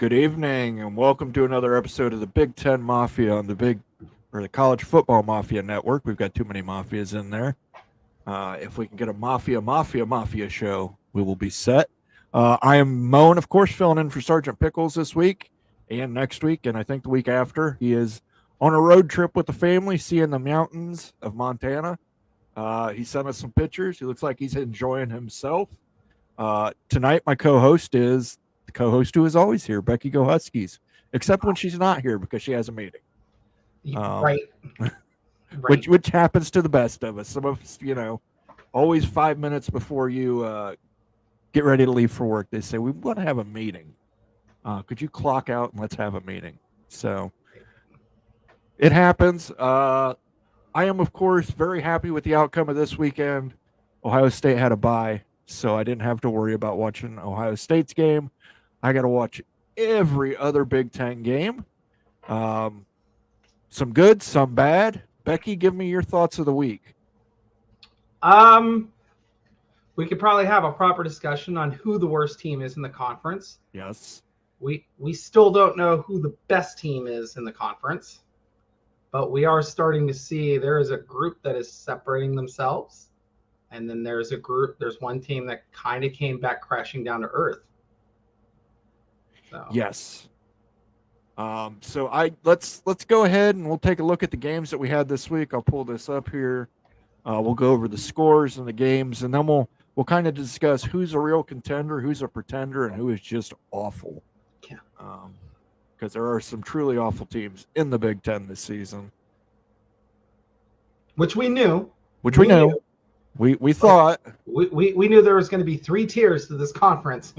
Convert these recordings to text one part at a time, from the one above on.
Good evening, and welcome to another episode of the Big Ten Mafia on the College Football Mafia Network. We've got too many mafias in there. If we can get a mafia show, we will be set. I am Moan, of course, filling in for Sergeant Pickles this week and next week, and I think the week after. He is on a road trip with the family, seeing the mountains of Montana. He sent us some pictures. He looks like he's enjoying himself. Tonight, my co-host is the co-host who is always here, Becky Go Huskies, except when she's not here because she has a meeting. Right. Which happens to the best of us. Some of us, always 5 minutes before you get ready to leave for work, they say, we want to have a meeting. Could you clock out and let's have a meeting? So it happens. I am, of course, very happy with the outcome of this weekend. Ohio State had a bye, so I didn't have to worry about watching Ohio State's game. I got to watch every other Big Ten game. Some good, some bad. Becky, give me your thoughts of the week. We could probably have a proper discussion on who the worst team is in the conference. Yes. We still don't know who the best team is in the conference, but we are starting to see there is a group that is separating themselves, and then there's one team that kind of came back crashing down to earth. So. Yes. Let's go ahead and we'll take a look at the games that we had this week. I'll pull this up here. We'll go over the scores and the games, and then we'll kind of discuss who's a real contender, who's a pretender, and who is just awful. Yeah. Because there are some truly awful teams in the Big Ten this season. Which we knew. We knew. We thought. We knew there was going to be three tiers to this conference.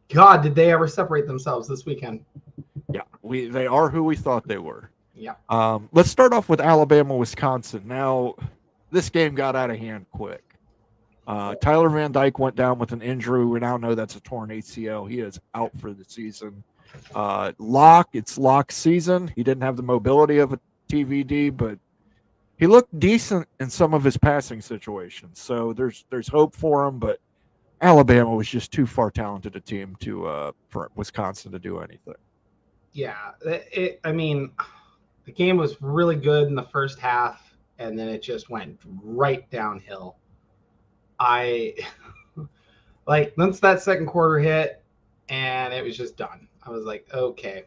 God, did they ever separate themselves this weekend? Yeah, they are who we thought they were. Yeah. Let's start off with Alabama, Wisconsin. Now, this game got out of hand quick. Tyler Van Dyke went down with an injury. We now know that's a torn ACL. He is out for the season. It's Locke's season. He didn't have the mobility of a TVD, but he looked decent in some of his passing situations. So there's hope for him, but Alabama was just too far talented a team for Wisconsin to do anything. Yeah, the game was really good in the first half, and then it just went right downhill. Once that second quarter hit, and it was just done. I was like, okay.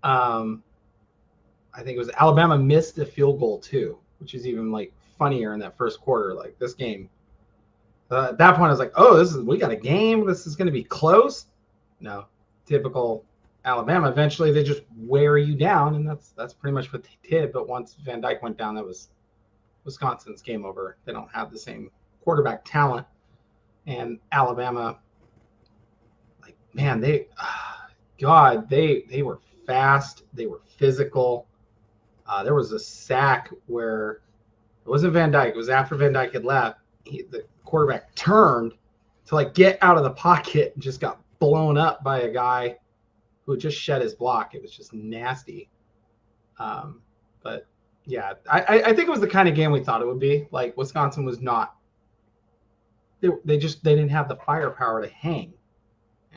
I think it was Alabama missed a field goal too, which is even funnier in that first quarter. Like this game, at that point, I was like, oh, we got a game. This is going to be close. No, typical Alabama. Eventually, they just wear you down, and that's pretty much what they did. But once Van Dyke went down, that was Wisconsin's game over. They don't have the same quarterback talent, and Alabama, they were fast. They were physical. There was a sack where it wasn't Van Dyke. It was after Van Dyke had left. The quarterback turned to get out of the pocket and just got blown up by a guy who just shed his block. It was just nasty. But yeah, I think it was the kind of game we thought it would be. Wisconsin was not. They didn't have the firepower to hang,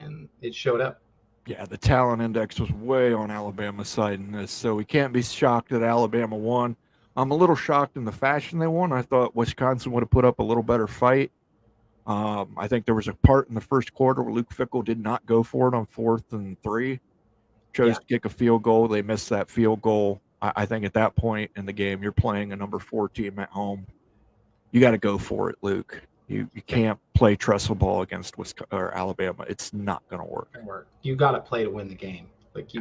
and it showed up. Yeah, the talent index was way on Alabama's side in this, so we can't be shocked that Alabama won. I'm a little shocked in the fashion they won. I thought Wisconsin would have put up a little better fight. I think there was a part in the first quarter where Luke Fickell did not go for it on 4th and 3. Chose to kick a field goal. They missed that field goal. I think at that point in the game, you're playing a number 4 team at home. You got to go for it, Luke. You can't play trestle ball against Alabama. It's not going to work. You got to play to win the game.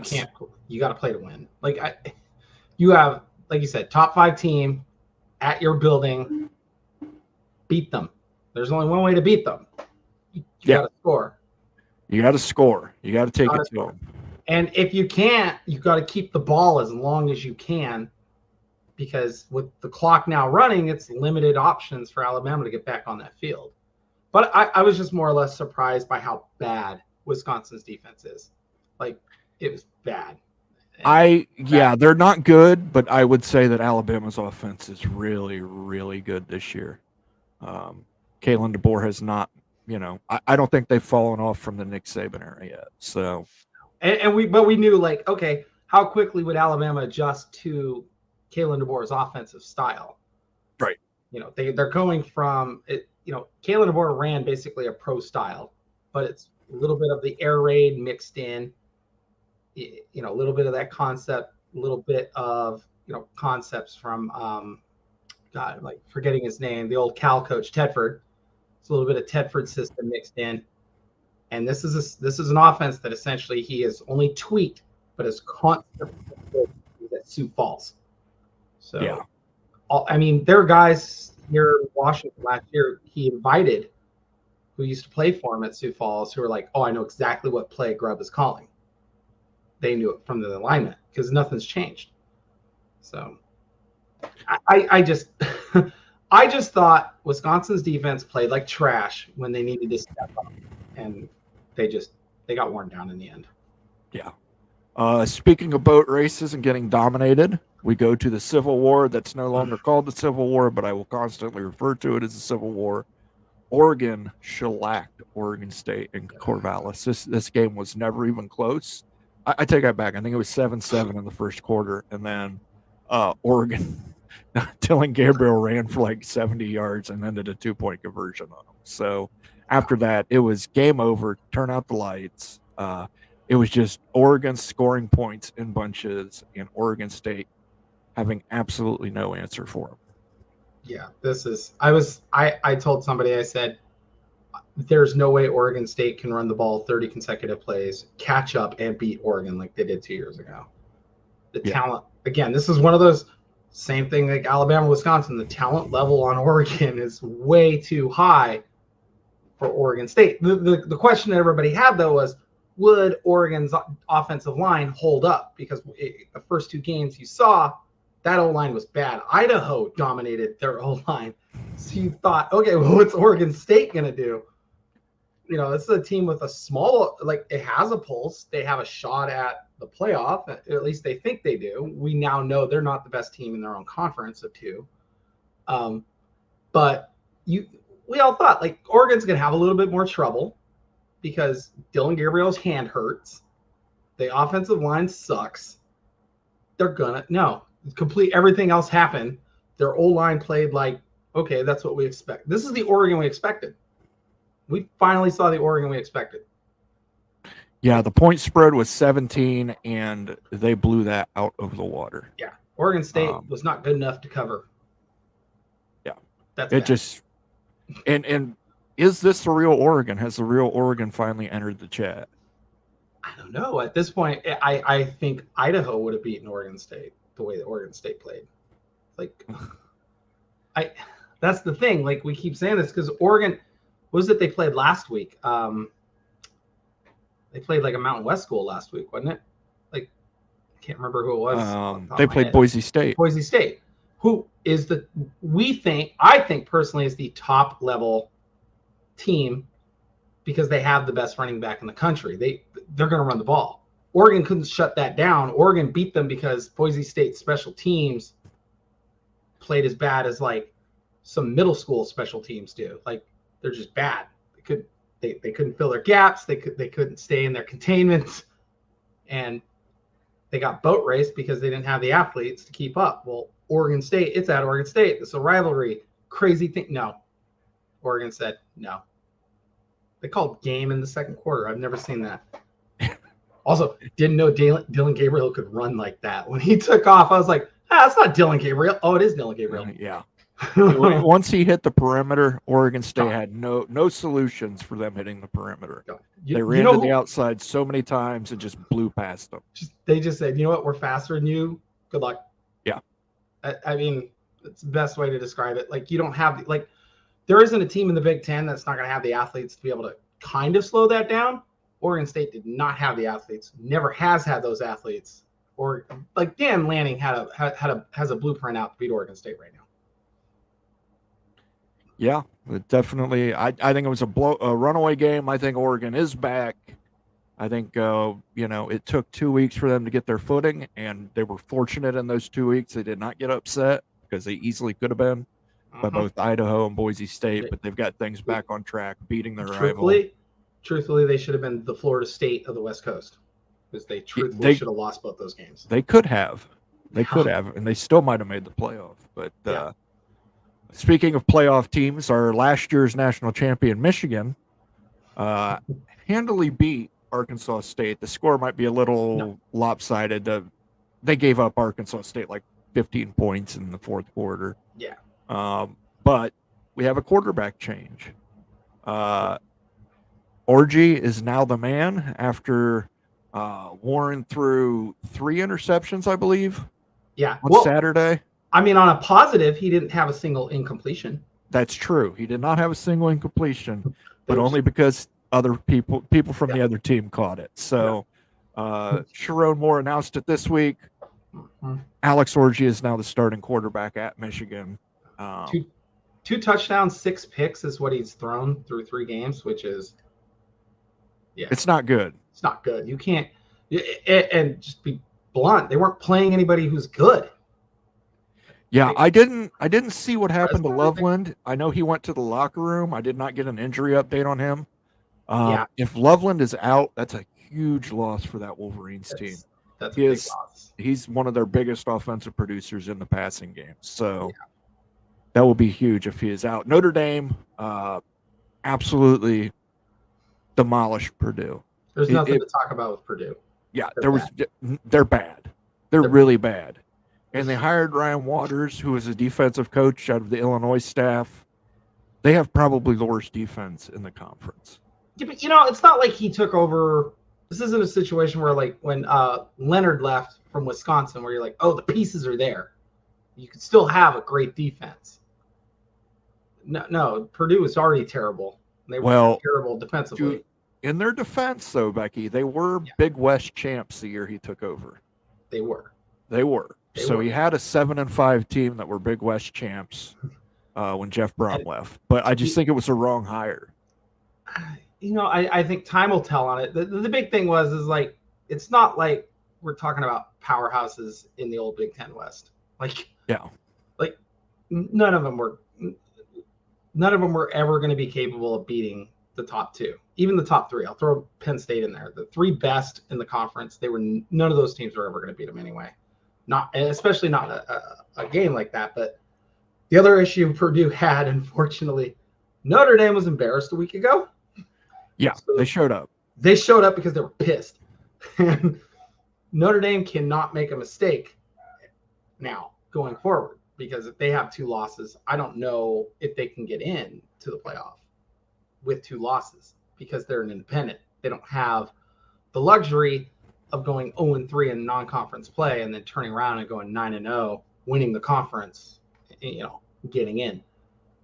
Can't. You got to play to win. You have, like you said, top 5 team at your building. Beat them. There's only one way to beat them. You got to score. You got to score. You got to take it to them. And if you can't, you got to keep the ball as long as you can, because with the clock now running, it's limited options for Alabama to get back on that field. But I was just more or less surprised by how bad Wisconsin's defense is. It was bad. They're not good, but I would say that Alabama's offense is really, really good this year. Kalen DeBoer has not, I don't think they've fallen off from the Nick Saban era yet. So But we knew like, okay, how quickly would Alabama adjust to Kalen DeBoer's offensive style? Right. They're going from it. Kalen DeBoer ran basically a pro style, but it's a little bit of the air raid mixed in. A little bit of that concept, a little bit of concepts from God, like forgetting his name, the old Cal coach Tedford. It's a little bit of Tedford system mixed in, and this is an offense that essentially he has only tweaked, but is constantly at Sioux Falls. So, yeah. I mean, there are guys here in Washington last year he invited who used to play for him at Sioux Falls who were like, oh, I know exactly what play Grubb is calling. They knew it from the alignment because nothing's changed. So I just I just thought Wisconsin's defense played like trash when they needed to step up, and they got worn down in the end. Yeah. Speaking of boat races and getting dominated, we go to the Civil War that's no longer called the Civil War, but I will constantly refer to it as the Civil War. Oregon shellacked Oregon State in Corvallis. This game was never even close. I take that back. I think it was 7-7 in the first quarter, and then Oregon, Dylan Gabriel ran for like 70 yards and then did a 2-point conversion on him. So after that, it was game over, turn out the lights. It was just Oregon scoring points in bunches and Oregon State having absolutely no answer for them. Yeah, I told somebody, I said, there's no way Oregon State can run the ball 30 consecutive plays, catch up, and beat Oregon like they did 2 years ago. The talent, again, this is one of those same thing like Alabama, Wisconsin. The talent level on Oregon is way too high for Oregon State. The question that everybody had, though, was, would Oregon's offensive line hold up? Because the first 2 games you saw, that O-line was bad. Idaho dominated their O-line. So you thought, okay, well, what's Oregon State going to do? This is a team with a small, like, it has a pulse. They have a shot at the playoff. At least they think they do. We now know they're not the best team in their own conference of 2. But we all thought, like, Oregon's going to have a little bit more trouble because Dylan Gabriel's hand hurts. The offensive line sucks. They're going to, complete everything else happened. Their O-line played like, okay, that's what we expect. This is the Oregon we expected. We finally saw the Oregon we expected. Yeah, the point spread was 17, and they blew that out of the water. Yeah, Oregon State was not good enough to cover. Yeah, that's it bad. just and is this the real Oregon? Has the real Oregon finally entered the chat? I don't know. At this point, I think Idaho would have beaten Oregon State the way that Oregon State played. Like, that's the thing. Like, we keep saying this because Oregon, what was it they played last week? They played like a Mountain West school last week, wasn't it? Like, I can't remember who it was. They played Boise State. Boise State, who is I think personally is the top level team because they have the best running back in the country. They're going to run the ball. Oregon couldn't shut that down. Oregon beat them because Boise State special teams played as bad as like some middle school special teams do. Like, they're just bad. They couldn't fill their gaps. They couldn't stay in their containments, and they got boat raced because they didn't have the athletes to keep up. Well, Oregon State, it's at Oregon State. It's a rivalry. Crazy thing. No. Oregon said no. They called game in the second quarter. I've never seen that. Also, didn't know Dylan Gabriel could run like that. When he took off, I was like, that's not Dylan Gabriel. Oh, it is Dylan Gabriel. Yeah. Once he hit the perimeter, Oregon State had no solutions for them hitting the perimeter. They ran to the outside so many times and just blew past them. They just said, you know what, we're faster than you. Good luck. Yeah. I mean, it's the best way to describe it. Like, you don't have, like, there isn't a team in the Big Ten that's not going to have the athletes to be able to kind of slow that down. Oregon State did not have the athletes, never has had those athletes. Or, like, Dan Lanning has a blueprint out to beat Oregon State right now. Yeah, definitely. I think it was a runaway game. I think Oregon is back. I think, it took 2 weeks for them to get their footing, and they were fortunate in those 2 weeks. They did not get upset because they easily could have been by both Idaho and Boise State, but they've got things back on track, beating their rival. Truthfully, they should have been the Florida State of the West Coast. because they truthfully should have lost both those games. They could have. And they still might have made the playoff. But speaking of playoff teams, our last year's national champion, Michigan, handily beat Arkansas State. The score might be a little lopsided. They gave up Arkansas State like 15 points in the fourth quarter. Yeah. But we have a quarterback change. Orgy is now the man after Warren threw 3 interceptions, I believe. Yeah. On Saturday. I mean, on a positive, he didn't have a single incompletion. That's true. He did not have a single incompletion, but only because other people from the other team caught it. So Sharon Moore announced it this week. Mm-hmm. Alex Orgy is now the starting quarterback at Michigan. 2 touchdowns, 6 picks is what he's thrown through 3 games, which is it's not good. It's not good. You can't and just be blunt. They weren't playing anybody who's good. Yeah, I didn't see what happened to Loveland. I know he went to the locker room. I did not get an injury update on him. If Loveland is out, that's a huge loss for that Wolverines team. That's a big loss. He's one of their biggest offensive producers in the passing game. So that will be huge if he is out. Notre Dame absolutely demolished Purdue. There's nothing to talk about with Purdue. Yeah, they're bad. They're really bad. And they hired Ryan Waters, who is a defensive coach out of the Illinois staff. They have probably the worst defense in the conference. Yeah, but it's not like he took over. This isn't a situation where, like, when Leonard left from Wisconsin, where you're like, oh, the pieces are there. You could still have a great defense. No, Purdue is already terrible. They were terrible defensively. In their defense, though, Becky, they were Big West champs the year he took over. They were. So he had a 7-5 team that were Big West champs when Jeff Brom left. But I just think it was a wrong hire. I think time will tell on it. The big thing is like, it's not like we're talking about powerhouses in the old Big Ten West. Like none of them were ever going to be capable of beating the top 2, even the top 3. I'll throw Penn State in there. The 3 best in the conference, none of those teams were ever going to beat them anyway. Especially not a game like that. But the other issue Purdue had, unfortunately, Notre Dame was embarrassed a week ago. Yeah, so they showed up. They showed up because they were pissed. And Notre Dame cannot make a mistake now going forward, because if they have 2 losses, I don't know if they can get in to the playoff with 2 losses, because they're an independent. They don't have the luxury of going 0-3 in non-conference play and then turning around and going 9-0, winning the conference, getting in.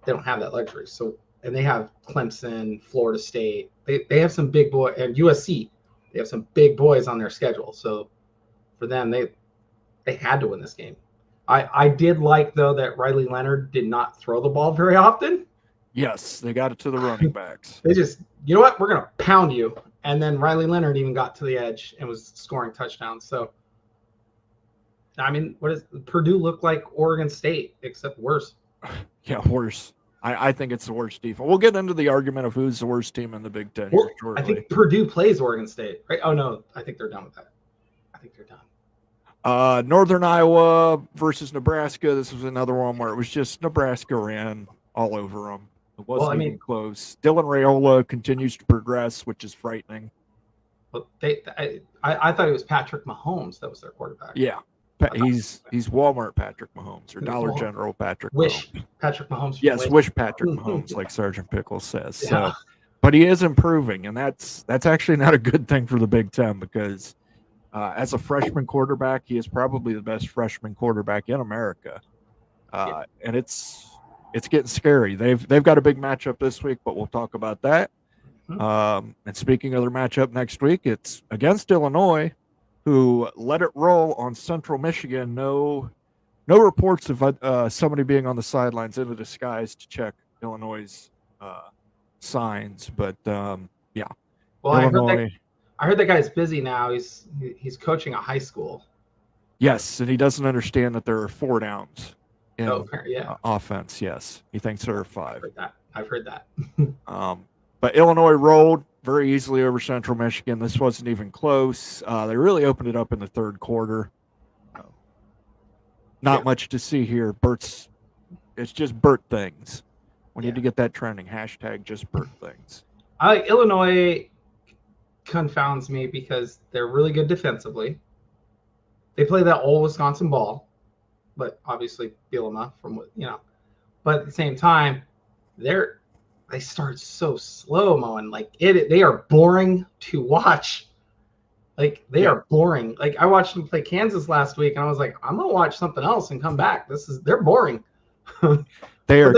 They don't have that luxury. So, and they have Clemson, Florida State. They have some big boy, and USC. They have some big boys on their schedule. So for them, they had to win this game. I did like, though, that Riley Leonard did not throw the ball very often. Yes, they got it to the running backs. They just, you know what, we're going to pound you. And then Riley Leonard even got to the edge and was scoring touchdowns. So, I mean, Purdue look like Oregon State, except worse. Yeah, worse. I think it's the worst defense. We'll get into the argument of who's the worst team in the Big Ten shortly. I think Purdue plays Oregon State, right? Oh, no, I think they're done with that. I think they're done. Northern Iowa versus Nebraska. This was another one where it was just Nebraska ran all over them. It wasn't even close. Dylan Raiola continues to progress, which is frightening. Well, I thought it was Patrick Mahomes that was their quarterback. Yeah, he's Walmart Patrick Mahomes or Dollar General Patrick. Mahomes. Patrick Mahomes. Yes, wish Patrick Mahomes, like Sergeant Pickles says. So, but he is improving, and that's actually not a good thing for the Big Ten, because as a freshman quarterback, he is probably the best freshman quarterback in America, and it's getting scary. They've got a big matchup this week, but we'll talk about that. And speaking of their matchup next week, it's against Illinois, who let it roll on Central Michigan. No reports of somebody being on the sidelines in a disguise to check Illinois' signs, but yeah. Well, Illinois, I heard that guy's busy now. He's coaching a high school. Yes, and he doesn't understand that there are 4 downs. Offense, yes. He thinks there are 5. I've heard that. But Illinois rolled. very easily over Central Michigan. This wasn't even close. They really opened it up in the third quarter. Not much to see here. It's just Burt things. We need to get that trending. Hashtag just Burt things. Illinois confounds me because they're really good defensively. They play that old Wisconsin ball, but obviously Bielema from But at the same time, they start so slow mo and they are boring to watch. Like they are boring. Like I watched them play Kansas last week, and I was like, I'm gonna watch something else and come back. They're boring. They're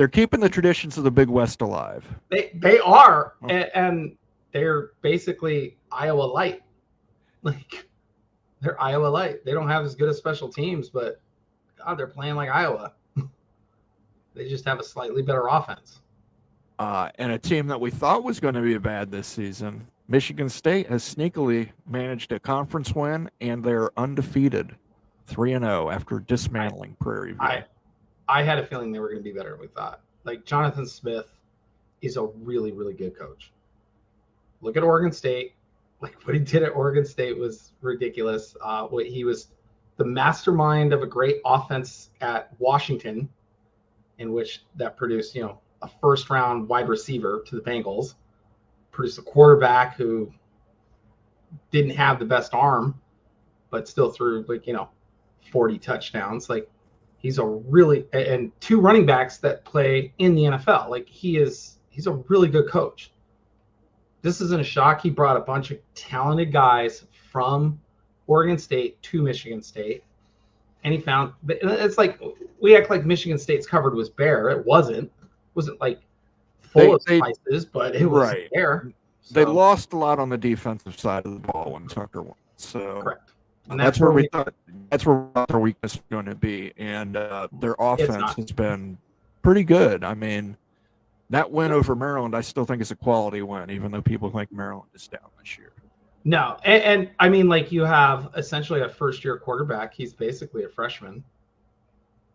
keeping the traditions of the Big West alive. They are, and they're basically Iowa light. Like they're Iowa light. They don't have as good as special teams, but God, they're playing like Iowa. They just have a slightly better offense. And a team that we thought was going to be bad this season, Michigan State, has sneakily managed a conference win, and they're undefeated, 3-0 after dismantling Prairie View. I had a feeling they were going to be better than we thought. Like Jonathan Smith is a really, really good coach. Look at Oregon State. Like what he did at Oregon State was ridiculous. He was the mastermind of a great offense at Washington, in which that produced, a first-round wide receiver to the Bengals, produced a quarterback who didn't have the best arm, but still threw 40 touchdowns. Like he's and two running backs that play in the NFL. Like he's a really good coach. This isn't a shock. He brought a bunch of talented guys from Oregon State to Michigan State. And he found – it's like we act like Michigan State's cupboard was bare. It wasn't. It wasn't like full of spices, but it was there. So. They lost a lot on the defensive side of the ball when Tucker won. So correct. And that's where we thought their weakness was going to be. And their offense has been pretty good. I mean, that win over Maryland, I still think is a quality win, even though people think Maryland is down this year. No, and I mean, like you have essentially a first-year quarterback. He's basically a freshman.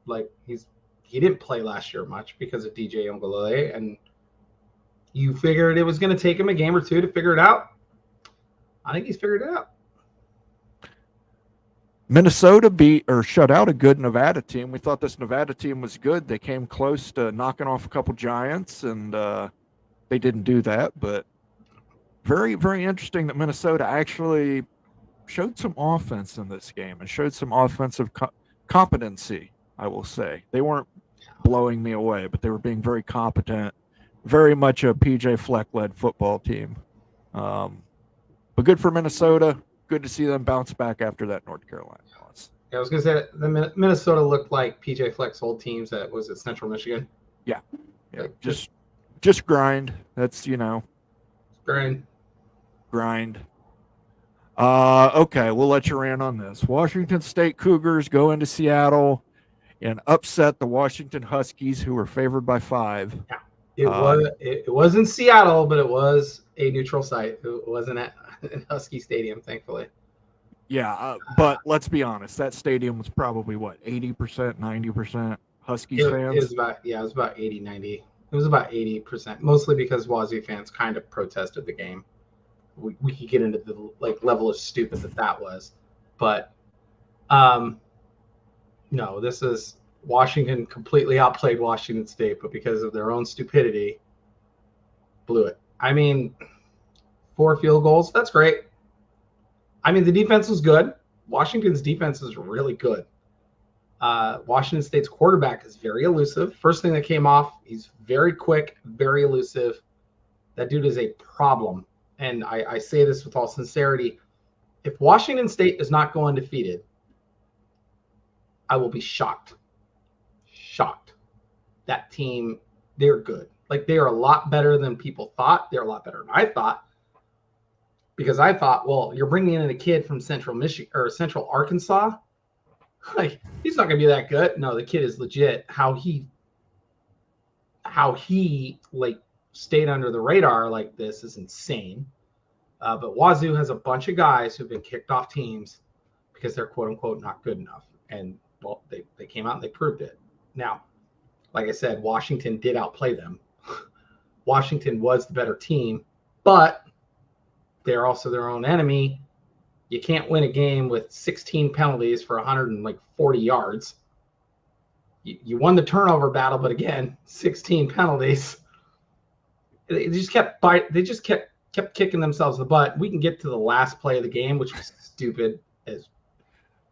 Like he didn't play last year much because of DJ Ongolele, and you figured it was going to take him a game or two to figure it out. I think he's figured it out. Minnesota shut out a good Nevada team. We thought this Nevada team was good. They came close to knocking off a couple Giants, and they didn't do that. But very, very interesting that Minnesota actually showed some offense in this game and showed some offensive competency, I will say. They weren't blowing me away, but they were being very competent, very much a PJ Fleck-led football team. But good for Minnesota. Good to see them bounce back after that North Carolina loss. Yeah, I was going to say the Minnesota looked like PJ Fleck's old teams at Central Michigan. Yeah. Like, just grind. That's grind. Okay, we'll let you rant on this. Washington State Cougars go into Seattle and upset the Washington Huskies, who were favored by 5. Yeah. It was in Seattle, but it was a neutral site. It wasn't at Husky Stadium, thankfully. Yeah, but let's be honest. That stadium was probably, 80%, 90% Huskies fans? It was about 80, 90. It was about 80%, mostly because Wazoo fans kind of protested the game. We could get into the level of stupid that was. But, no, this is Washington completely outplayed Washington State, but because of their own stupidity, blew it. I mean, 4 field goals, that's great. I mean, the defense was good. Washington's defense is really good. Washington State's quarterback is very elusive. First thing that came off, he's very quick, very elusive. That dude is a problem. And I say this with all sincerity. If Washington State does not go undefeated, I will be shocked. Shocked. That team, they're good. They are a lot better than people thought. They're a lot better than I thought. Because I thought, well, you're bringing in a kid from Central Michigan or Central Arkansas. He's not going to be that good. No, the kid is legit. How he stayed under the radar like this is insane. But Wazoo has a bunch of guys who've been kicked off teams because they're quote unquote not good enough. And well, they came out and they proved it. Now, like I said, Washington did outplay them. Washington was the better team. but they're also their own enemy. You can't win a game with 16 penalties for 140 yards. You won the turnover battle, but again, 16 penalties. They just kept kicking themselves in the butt. We can get to the last play of the game, which was stupid as.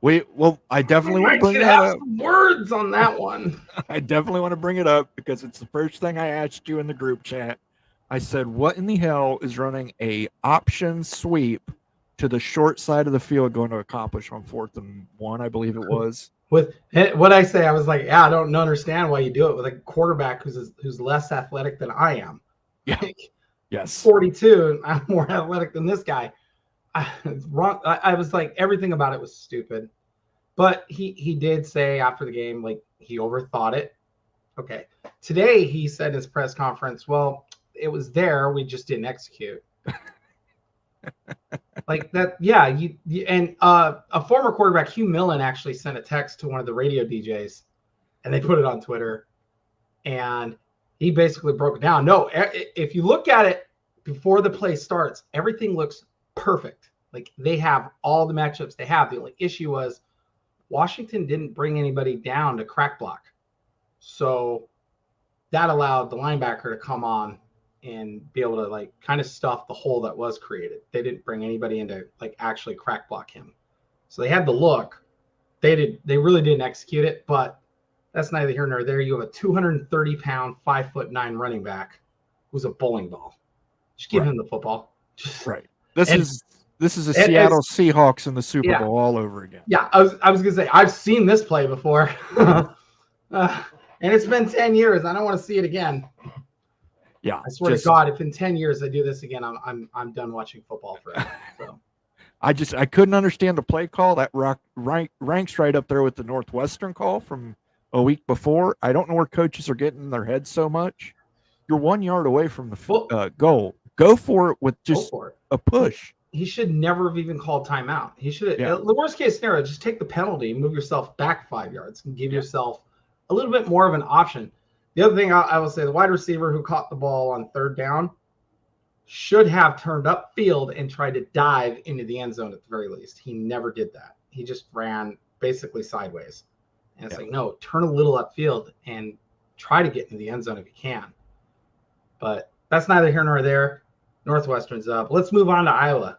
I definitely want to bring that up. Some words on that one. I definitely want to bring it up because it's the first thing I asked you in the group chat. I said, what in the hell is running a option sweep to the short side of the field going to accomplish on 4th and 1, I believe it was? With what I say, I was like, yeah, I don't understand why you do it with a quarterback who's less athletic than I am. Yeah. Like, yes. 42, and I'm more athletic than this guy. I was like, everything about it was stupid. But he did say after the game, like, he overthought it. Okay. Today, he said in his press conference, well, it was there. We just didn't execute. Like that. Yeah. And a former quarterback, Hugh Millen, actually sent a text to one of the radio DJs, and they put it on Twitter. And he basically broke it down. No, if you look at it before the play starts, everything looks perfect. Like they have all the matchups they have. The only issue was Washington didn't bring anybody down to crack block. So that allowed the linebacker to come on and be able to like kind of stuff the hole that was created. They didn't bring anybody in to like actually crack block him. So they had the look. They really didn't execute it, but that's neither here nor there. You have a 230-pound, 5'9" running back who's a bowling ball. Just give him the football. Right. This is a Seattle Seahawks in the Super Bowl all over again. Yeah, I was gonna say I've seen this play before, and it's been 10 years. I don't want to see it again. Yeah, I swear to God, if in 10 years I do this again, I'm done watching football forever. So. I couldn't understand the play call. That ranks right up there with the Northwestern call from a week before. I don't know where coaches are getting in their heads so much. You're 1 yard away from the goal. Go for it with just a push. He should never have even called timeout. He should have, the worst case scenario, just take the penalty, move yourself back 5 yards, and give yourself a little bit more of an option. The other thing I will say, the wide receiver who caught the ball on 3rd down should have turned upfield and tried to dive into the end zone at the very least. He never did that. He just ran basically sideways. And it's like, no, turn a little upfield and try to get into the end zone if you can. But that's neither here nor there. Northwestern's up. Let's move on to Iowa.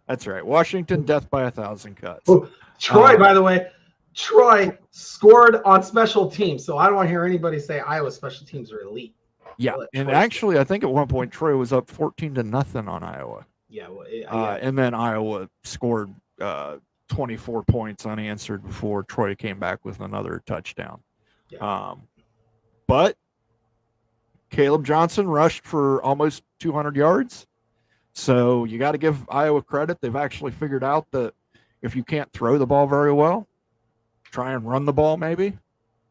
That's right. Washington, death by 1,000 cuts. Oh, Troy, by the way, Troy scored on special teams. So I don't want to hear anybody say Iowa special teams are elite. Yeah, and actually, I think at one point Troy was up 14-0 on Iowa. Yeah, and then Iowa scored 24 points unanswered before Troy came back with another touchdown. Yeah. But Caleb Johnson rushed for almost 200 yards. So you got to give Iowa credit. They've actually figured out that if you can't throw the ball very well, try and run the ball maybe.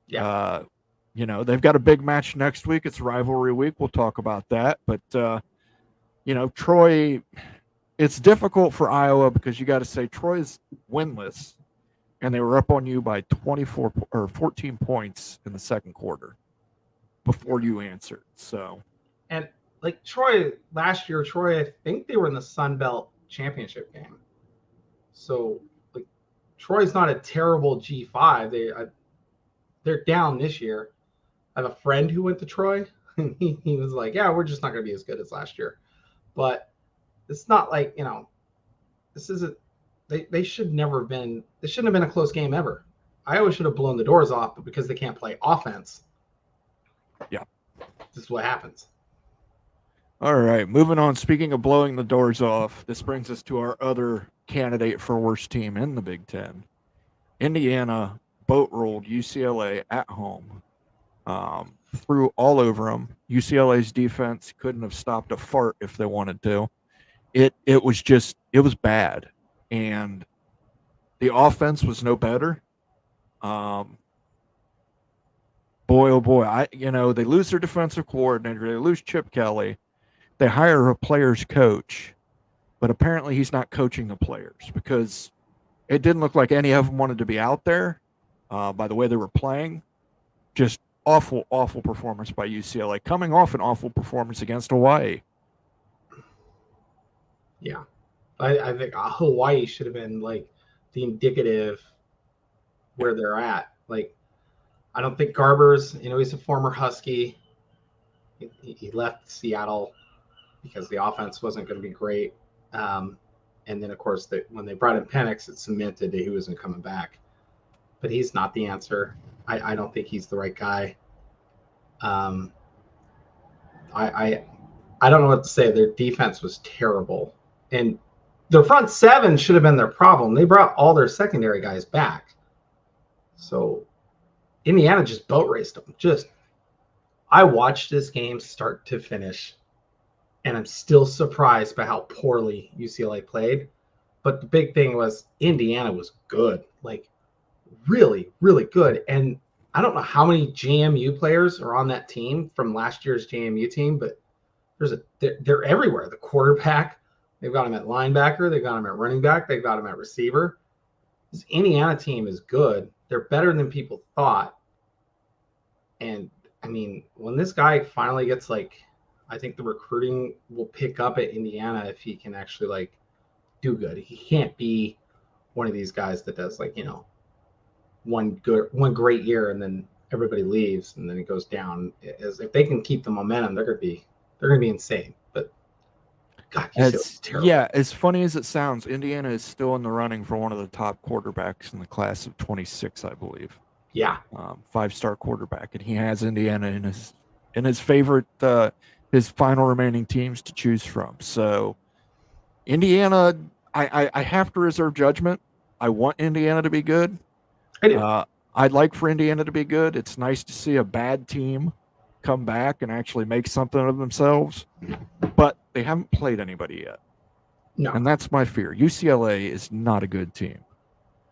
Yeah. They've got a big match next week. It's rivalry week. We'll talk about that. But, Troy, it's difficult for Iowa because you got to say Troy's winless, and they were up on you by 24 or 14 points in the second quarter before you answered. So, and like Troy last year, I think they were in the Sun Belt championship game. So, like, Troy's not a terrible G5. They're down this year. I have a friend who went to Troy, and he was like, yeah, we're just not going to be as good as last year. But it's not like, this isn't, they should never have been, this shouldn't have been a close game ever. Iowa should have blown the doors off, but because they can't play offense. Yeah. This is what happens. All right, moving on. Speaking of blowing the doors off, this brings us to our other candidate for worst team in the Big Ten. Indiana boat rolled UCLA at home. Threw all over them. UCLA's defense couldn't have stopped a fart if they wanted to. It was bad, and the offense was no better. Boy, oh boy, they lose their defensive coordinator, they lose Chip Kelly, they hire a players coach, but apparently he's not coaching the players because it didn't look like any of them wanted to be out there. By the way they were playing, just awful performance by UCLA, coming off an awful performance against Hawaii. Yeah. I think Hawaii should have been like the indicative where they're at. Like, I don't think Garber's, he's a former Husky. He left Seattle because the offense wasn't going to be great. And then, of course, when they brought in Penix, it cemented that he wasn't coming back. But he's not the answer. I don't think he's the right guy. I don't know what to say. Their defense was terrible. And their front seven should have been their problem. They brought all their secondary guys back. So Indiana just boat raced them. I watched this game start to finish, and I'm still surprised by how poorly UCLA played. But the big thing was Indiana was good, like really, really good. And I don't know how many JMU players are on that team from last year's JMU team, but they're everywhere. The quarterback, they've got him at linebacker, they've got him at running back, they've got him at receiver. This Indiana team is good. They're better than people thought. And I mean, when this guy finally gets I think the recruiting will pick up at Indiana if he can actually do good. He can't be one of these guys that does one great year and then everybody leaves and then it goes down. If they can keep the momentum, they're gonna be insane. But God, it's terrible. Yeah, as funny as it sounds, Indiana is still in the running for one of the top quarterbacks in the class of 26, I believe. Yeah, 5-star quarterback, and he has Indiana in his favorite his final remaining teams to choose from. So Indiana, I have to reserve judgment. I want Indiana to be good. I do. I'd like for Indiana to be good. It's nice to see a bad team come back and actually make something of themselves, but they haven't played anybody yet. No. And that's my fear. UCLA is not a good team.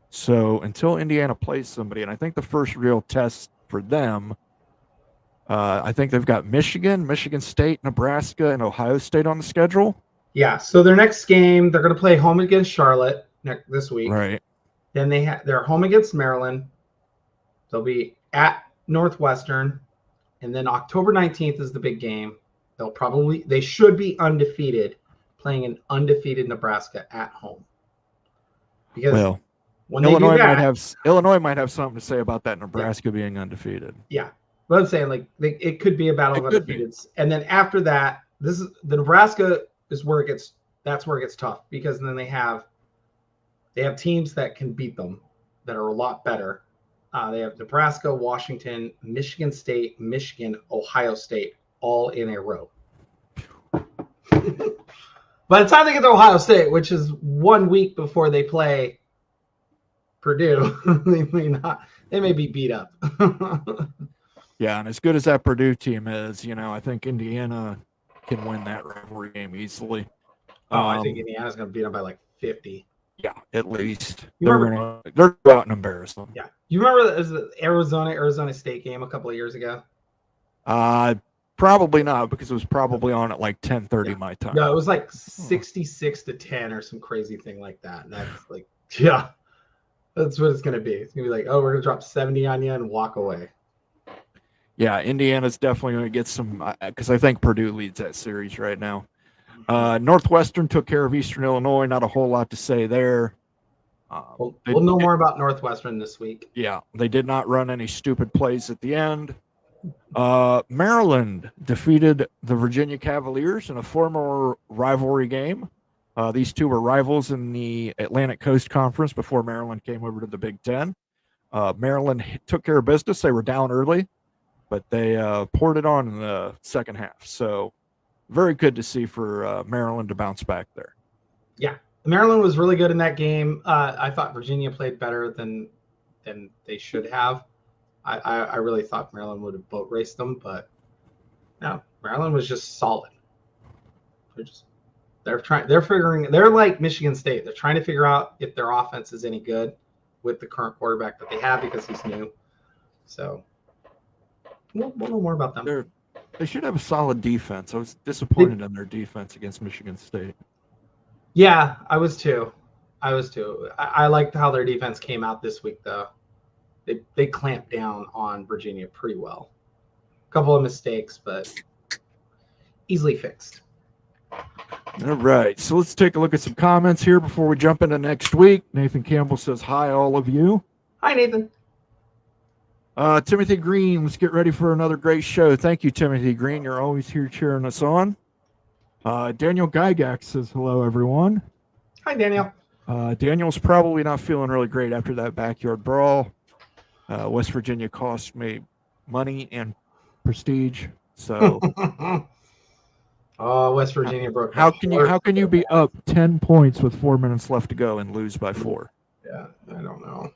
So until Indiana plays somebody, and I think the first real test for them, I think they've got Michigan, Michigan State, Nebraska, and Ohio State on the schedule. Yeah, so their next game, they're going to play home against Charlotte this week. Right. Then they're home against Maryland. They'll be at Northwestern. And then October 19th is the big game. They should be undefeated, playing an undefeated Nebraska at home. Because when Illinois might have something to say about that Nebraska being undefeated. Yeah. But I'm saying it could be a battle of undefeateds. And then after that, the Nebraska is where it gets tough, because then they have teams that can beat them that are a lot better. They have Nebraska, Washington, Michigan State, Michigan, Ohio State, all in a row. By the time they get to Ohio State, which is 1 week before they play Purdue, they may be beat up. Yeah, and as good as that Purdue team is, I think Indiana can win that rivalry game easily. I think Indiana's going to beat them by 50. Yeah, at least. They're going to go out and embarrass them. Yeah. You remember the Arizona State game a couple of years ago? Probably not, because it was probably on at 10:30 my time. No, it was 66-10 or some crazy thing like that. And that's that's what it's going to be. It's going to be we're going to drop 70 on you and walk away. Yeah, Indiana's definitely going to get some, because I think Purdue leads that series right now. Northwestern took care of Eastern Illinois. Not a whole lot to say there. We'll know more about Northwestern this week. Yeah, they did not run any stupid plays at the end. Maryland defeated the Virginia Cavaliers in a former rivalry game. These two were rivals in the Atlantic Coast Conference before Maryland came over to the Big Ten. Maryland took care of business. They were down early, but they poured it on in the second half. So very good to see for Maryland to bounce back there. Yeah, Maryland was really good in that game. I thought Virginia played better than they should have. I really thought Maryland would have boat raced them, but no, Maryland was just solid. They're like Michigan State. They're trying to figure out if their offense is any good with the current quarterback that they have, because he's new. So we'll know more about them. They should have a solid defense. I was disappointed in their defense against Michigan State. Yeah, I was too. I liked how their defense came out this week, though. They clamped down on Virginia pretty well. A couple of mistakes, but easily fixed. All right, so let's take a look at some comments here before we jump into next week. Nathan Campbell says, hi, all of you. Hi, Nathan. Timothy Green, let's get ready for another great show. Thank you, Timothy Green. You're always here cheering us on. Daniel Gygax says, hello, everyone. Hi, Daniel. Daniel's probably not feeling really great after that backyard brawl. West Virginia cost me money and prestige. So, West Virginia broke. How can you be up 10 points with 4 minutes left to go and lose by 4? Yeah, I don't know.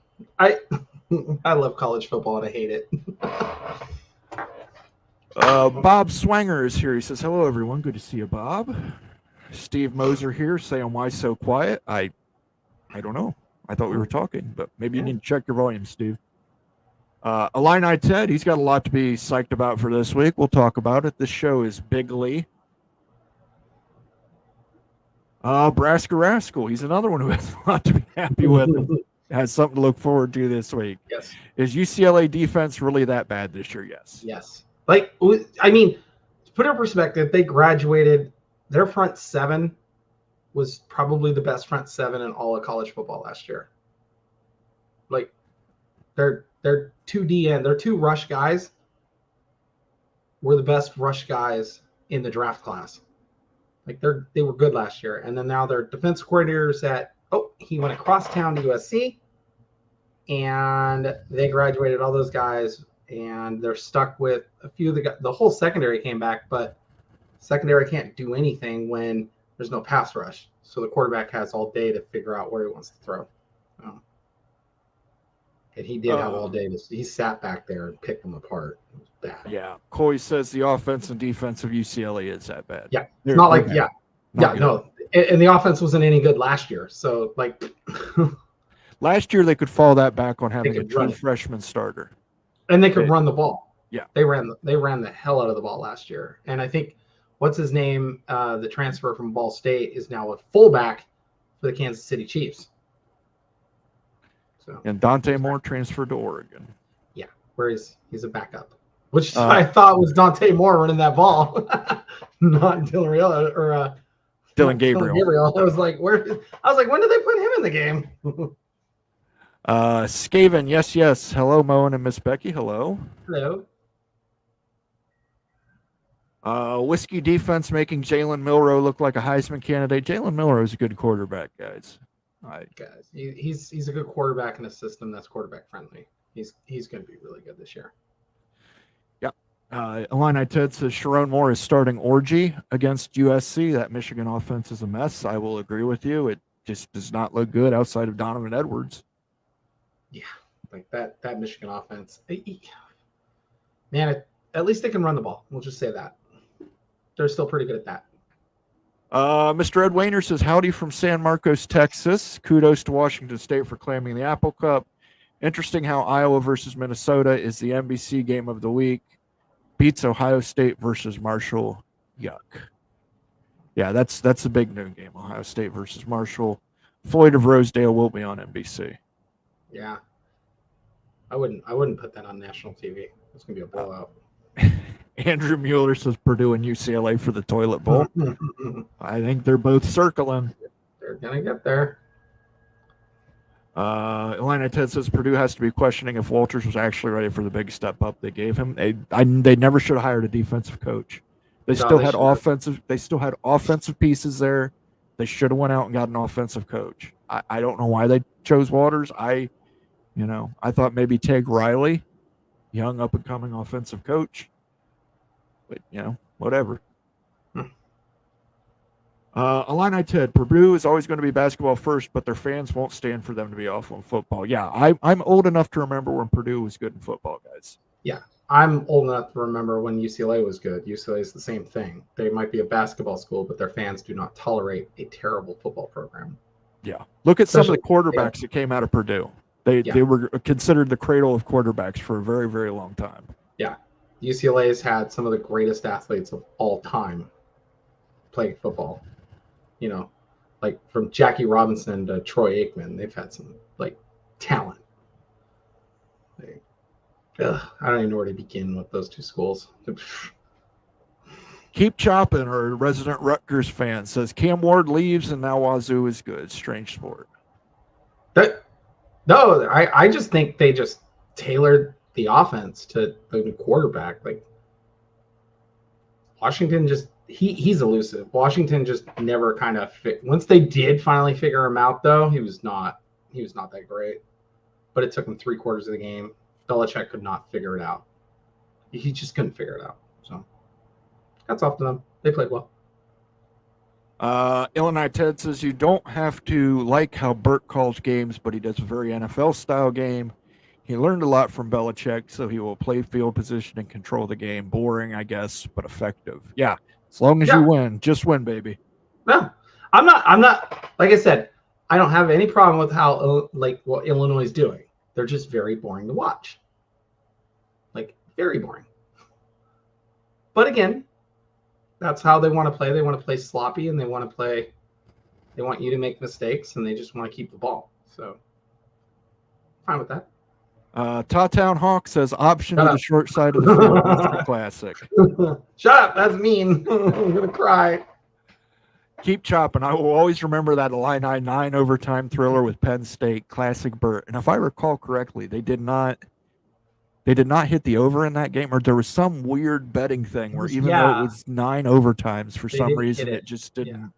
I love college football and I hate it. Bob Swanger is here. He says, hello, everyone. Good to see you, Bob. Steve Moser here saying, why so quiet? I don't know. I thought we were talking, but maybe you need to check your volume, Steve. Illini Ted, he's got a lot to be psyched about for this week. We'll talk about it. This show is bigly. Brasker Rascal, he's another one who has a lot to be happy with. Has something to look forward to this week. Yes. Is UCLA defense really that bad this year? Yes. Yes. Like, I mean, to put it in perspective, they graduated. Their front seven was probably the best front seven in all of college football last year. Like, they're two DN, their two rush guys were the best rush guys in the draft class. Like, they were good last year, and then now their defense coordinators he went across town to USC, and they graduated all those guys, and they're stuck with a few of the guys. The whole secondary came back, but secondary can't do anything when there's no pass rush. So the quarterback has all day to figure out where he wants to throw. And he did have all day. He sat back there and picked them apart. It was bad. Yeah. Coy says the offense and defense of UCLA is that bad. Yeah. It's not like, yeah. Not yeah, no. And the offense wasn't any good last year. So, like. Last year, they could fall that back on having a true freshman starter. And they could run the ball. Yeah. They ran the hell out of the ball last year. And I think, what's his name, the transfer from Ball State, is now a fullback for the Kansas City Chiefs. So. And Dante Moore transferred to Oregon. Yeah, where he's a backup. Which I thought was Dante Moore running that ball. Not Dylan or Dylan Gabriel. I was like, when did they put him in the game? Skaven, yes. Hello, Moen and Miss Becky. Hello. Hello. Whiskey defense making Jalen Milroe look like a Heisman candidate. Jalen Milroe is a good quarterback, guys. Guys, he's a good quarterback in a system that's quarterback friendly. He's going to be really good this year. Illini Ted says Sharon Moore is starting Orgy against USC. That Michigan offense is a mess. I will agree with you. It just does not look good outside of Donovan Edwards. Yeah, like that Michigan offense. Man, at least they can run the ball. We'll just say that. They're still pretty good at that. Mr. Ed Wayner says, howdy from San Marcos, Texas. Kudos to Washington State for claiming the Apple Cup. Interesting how Iowa versus Minnesota is the NBC game of the week. Beats Ohio State versus Marshall. Yuck. Yeah, that's a big noon game. Ohio State versus Marshall. Floyd of Rosedale will be on NBC. Yeah. I wouldn't put that on national TV. It's gonna be a blowout. Andrew Mueller says Purdue and UCLA for the toilet bowl. I think they're both circling. They're gonna get there. Illini Ted says Purdue has to be questioning if Walters was actually ready for the big step up they gave him. They never should have hired a defensive coach. They still had offensive pieces there. They should have went out and got an offensive coach. I don't know why they chose Walters. I thought maybe Teg Riley, young up and coming offensive coach. But whatever. Illini Ted, Purdue is always going to be basketball first, but their fans won't stand for them to be awful in football. Yeah, I'm old enough to remember when Purdue was good in football, guys. Yeah, I'm old enough to remember when UCLA was good. UCLA is the same thing. They might be a basketball school, but their fans do not tolerate a terrible football program. Yeah, look at some of the quarterbacks that came out of Purdue. They were considered the cradle of quarterbacks for a very, very long time. Yeah, UCLA has had some of the greatest athletes of all time playing football. Like from Jackie Robinson to Troy Aikman, they've had some talent. I don't even know where to begin with those two schools. Keep chopping, or a resident Rutgers fan says Cam Ward leaves and now Wazoo is good. Strange sport. No, I just think they just tailored the offense to the quarterback. Like Washington he's elusive. Washington just never kind of fit. Once they did finally figure him out, though, he was not that great. But it took him 3/4 of the game. Belichick could not figure it out. He just couldn't figure it out. So hats off to them. They played well. Illinois Ted says you don't have to like how Burt calls games, but he does a very NFL style game. He learned a lot from Belichick, so he will play field position and control the game. Boring, I guess, but effective. Yeah, as long as you win, just win, baby. No, I'm not. Like I said, I don't have any problem with how what Illinois is doing. They're just very boring to watch. Like very boring. But again, that's how they want to play. They want to play sloppy, and they want you to make mistakes, and they just want to keep the ball. So, fine with that. Tawtown Hawk says option to the short side of the field. That's the classic. Shut up. That's mean. I'm going to cry. Keep chopping. I will always remember that Illini 9 overtime thriller with Penn State. Classic Burt. And if I recall correctly, they did not hit the over in that game, or there was some weird betting thing where even though it was 9 overtimes, for some reason it just didn't. Yeah.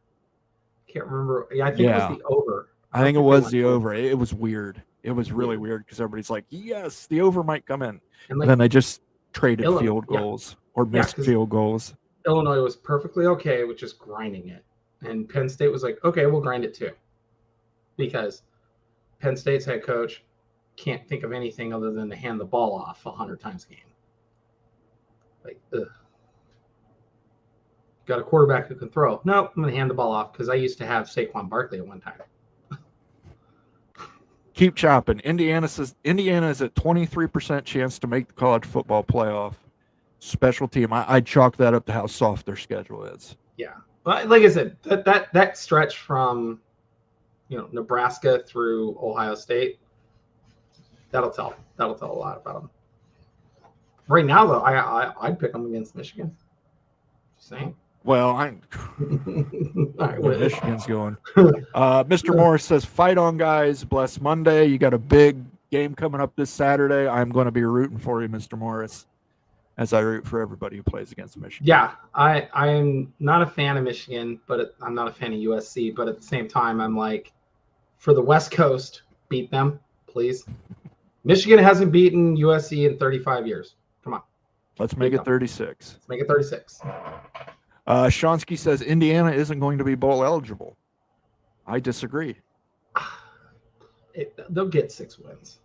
Can't remember. Yeah, I think it was the over. I think it was the over. It was weird. It was really weird because everybody's like, yes, the over might come in. And then they just traded field goals or missed field goals. Illinois was perfectly okay with just grinding it. And Penn State was like, okay, we'll grind it too. Because Penn State's head coach can't think of anything other than to hand the ball off 100 times a game. Like, ugh. Got a quarterback who can throw. No, I'm going to hand the ball off because I used to have Saquon Barkley at one time. Keep chopping. Indiana says Indiana is at 23% chance to make the college football playoff. Special team. I'd chalk that up to how soft their schedule is. Yeah. But like I said, that stretch from Nebraska through Ohio State, that'll tell a lot about them. Right now, though, I'd pick them against Michigan. Just saying. Well, where Michigan's going. Mr. Morris says, fight on, guys. Bless Monday. You got a big game coming up this Saturday. I'm going to be rooting for you, Mr. Morris, as I root for everybody who plays against Michigan. Yeah, I'm not a fan of Michigan, but I'm not a fan of USC. But at the same time, I'm like, for the West Coast, beat them, please. Michigan hasn't beaten USC in 35 years. Come on. Let's make it 36. Let's make it 36. Shonsky says Indiana isn't going to be bowl eligible. I disagree. They'll get 6 wins.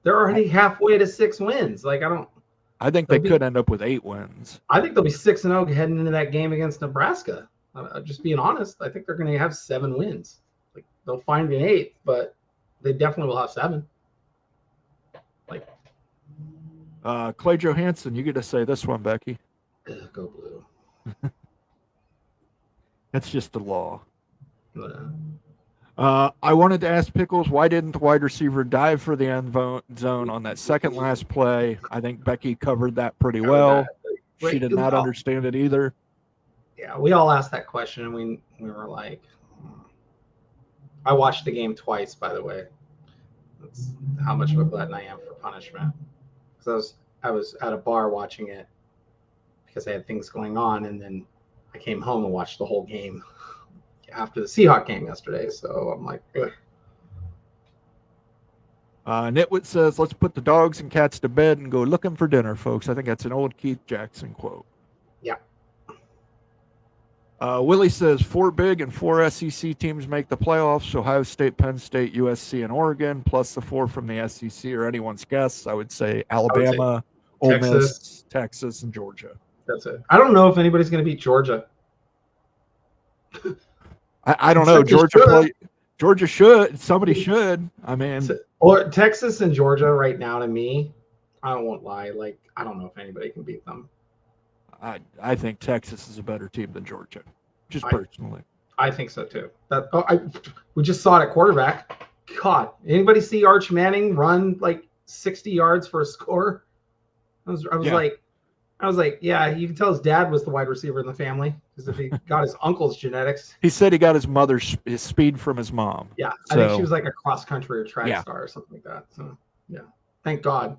They're already halfway to 6 wins. I think they could end up with 8 wins. I think they'll be 6-0 heading into that game against Nebraska. Just being honest, I think they're going to have 7 wins. Like they'll find an 8th, but they definitely will have 7. Clay Johansson, you get to say this one, Becky. Go Blue. That's just the law. I wanted to ask Pickles, why didn't the wide receiver dive for the end zone on that second last play? I think Becky covered that pretty well. She did not understand it either. Yeah, we all asked that question, and we were like, I watched the game twice, by the way. That's how much of a glutton I am for punishment. Because I was at a bar watching it because I had things going on, and then I came home and watched the whole game after the Seahawks game yesterday. So I'm like, ugh. Nitwit says, let's put the dogs and cats to bed and go looking for dinner, folks. I think that's an old Keith Jackson quote. Yeah. Willie says 4 big and 4 SEC teams make the playoffs. Ohio State, Penn State, USC, and Oregon, plus the 4 from the SEC or anyone's guess. I would say Alabama, Ole Miss, Texas, and Georgia. That's it. I don't know if anybody's going to beat Georgia. I don't know. Georgia should. Somebody should. I mean, or Texas and Georgia right now, to me, I won't lie. Like, I don't know if anybody can beat them. I think Texas is a better team than Georgia, just personally. I think so too. We just saw it at quarterback. God, anybody see Arch Manning run like 60 yards for a score? I was like, I was like, yeah, you can tell his dad was the wide receiver in the family because if he got his uncle's genetics. He said he got his speed from his mom. Yeah, so, I think she was like a cross country or track yeah. star or something like that. So yeah, thank God.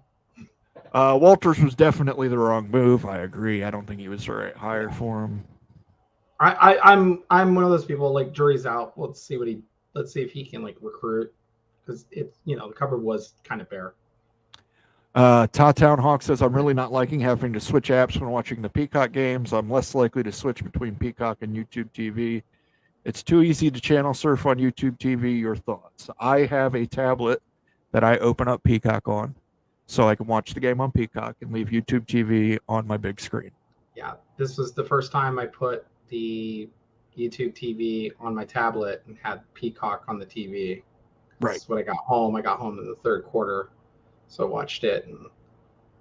Walters was definitely the wrong move. I agree. I don't think he was the right hire for him. I'm one of those people like jury's out. Let's see if he can like recruit because it's the cupboard was kind of bare. Town Hawk says, I'm really not liking having to switch apps when watching the Peacock games. I'm less likely to switch between Peacock and YouTube TV. It's too easy to channel surf on YouTube TV. Your thoughts? I have a tablet that I open up Peacock on so I can watch the game on Peacock and leave YouTube TV on my big screen. Yeah, this was the first time I put the YouTube TV on my tablet and had Peacock on the TV. Right. That's when I got home. I got home in the third quarter. So I watched it, and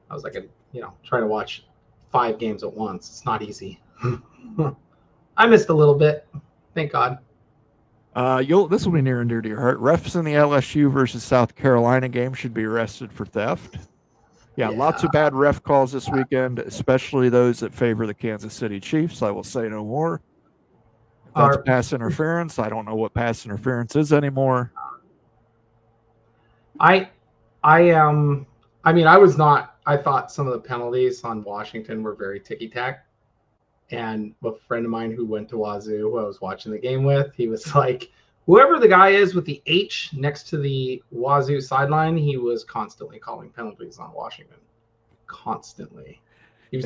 I was like, trying to watch 5 games at once. It's not easy. I missed a little bit. Thank God. This will be near and dear to your heart. Refs in the LSU versus South Carolina game should be arrested for theft. Yeah, lots of bad ref calls this weekend, especially those that favor the Kansas City Chiefs. I will say no more. If that's pass interference. I don't know what pass interference is anymore. I thought some of the penalties on Washington were very ticky-tack. And a friend of mine who went to Wazoo, who I was watching the game with, he was like, whoever the guy is with the H next to the Wazoo sideline, he was constantly calling penalties on Washington. Constantly. He was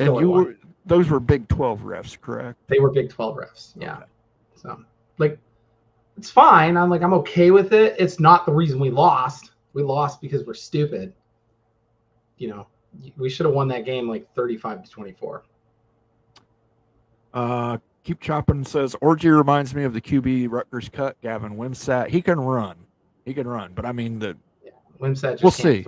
those were Big 12 refs, correct? They were Big 12 refs, yeah. Okay. So, it's fine. I'm okay with it. It's not the reason we lost. We lost because we're stupid. We should have won that game 35-24. Keep Chopping says, Orgy reminds me of the QB Rutgers cut, Gavin Wimsatt. He can run. But I mean, Wimsatt we'll see.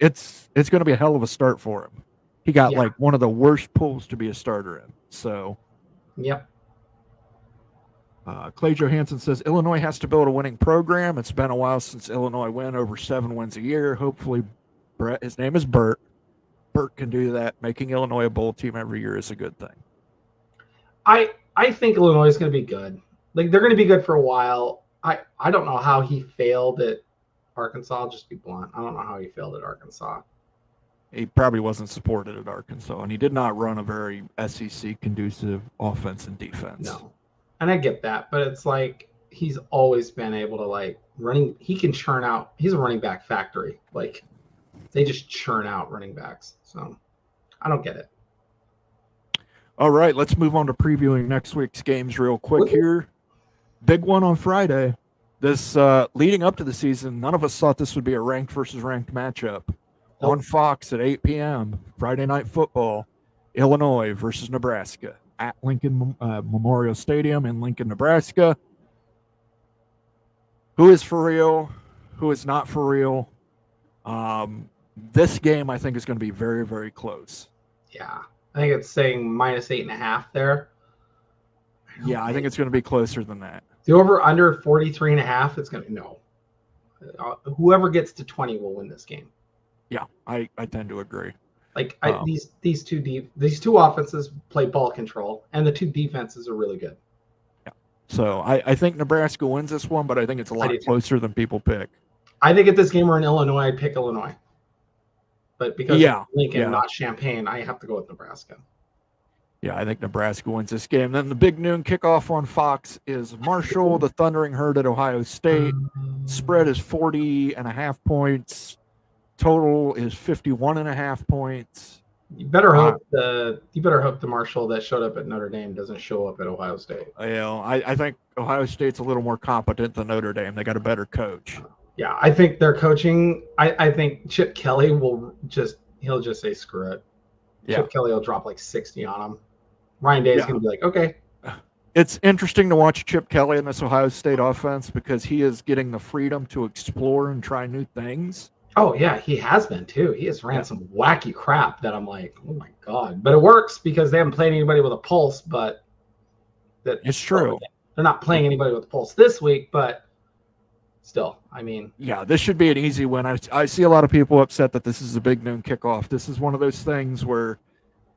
It's going to be a hell of a start for him. He got one of the worst pulls to be a starter in. So, yep. Clay Johansson says, Illinois has to build a winning program. It's been a while since Illinois win over 7 wins a year. Hopefully, his name is Burt. Burt can do that. Making Illinois a bowl team every year is a good thing. I think Illinois is going to be good. They're going to be good for a while. I don't know how he failed at Arkansas. I'll just be blunt. I don't know how he failed at Arkansas. He probably wasn't supported at Arkansas, and he did not run a very SEC conducive offense and defense. No. And I get that, but it's he's always been able to running. He can churn out. He's a running back factory. They just churn out running backs. So I don't get it. All right, let's move on to previewing next week's games real quick here. Big one on Friday. This leading up to the season, none of us thought this would be a ranked versus ranked matchup. On Fox at 8 p.m. Friday Night Football, Illinois versus Nebraska at Lincoln Memorial Stadium in Lincoln, Nebraska. Who is for real? Who is not for real? This game, I think, is going to be very, very close. Yeah. I think it's saying -8.5 there. Yeah, I think it's going to be closer than that. The over under 43.5, it's going to no. Whoever gets to 20 will win this game. Yeah, I tend to agree. These two offenses play ball control, and the two defenses are really good. Yeah. So I think Nebraska wins this one, but I think it's a lot closer than people pick. I think if this game were in Illinois, I'd pick Illinois. But because of Lincoln, not Champaign, I have to go with Nebraska. Yeah, I think Nebraska wins this game. Then the big noon kickoff on Fox is Marshall, the Thundering Herd at Ohio State. Spread is 40.5 points. Total is 51.5 points. You better hope the Marshall that showed up at Notre Dame doesn't show up at Ohio State. I think Ohio State's a little more competent than Notre Dame. They got a better coach. Yeah, I think their coaching. I think Chip Kelly he'll just say screw it. Yeah. Chip Kelly will drop 60 on him. Ryan Day is going to be like, okay. It's interesting to watch Chip Kelly in this Ohio State offense because he is getting the freedom to explore and try new things. Oh, yeah, he has been, too. He has ran some wacky crap that I'm like, oh, my God. But it works because they haven't played anybody with a pulse, but it's true. They're not playing anybody with a pulse this week, but still, I mean. Yeah, this should be an easy win. I see a lot of people upset that this is a big noon kickoff. This is one of those things where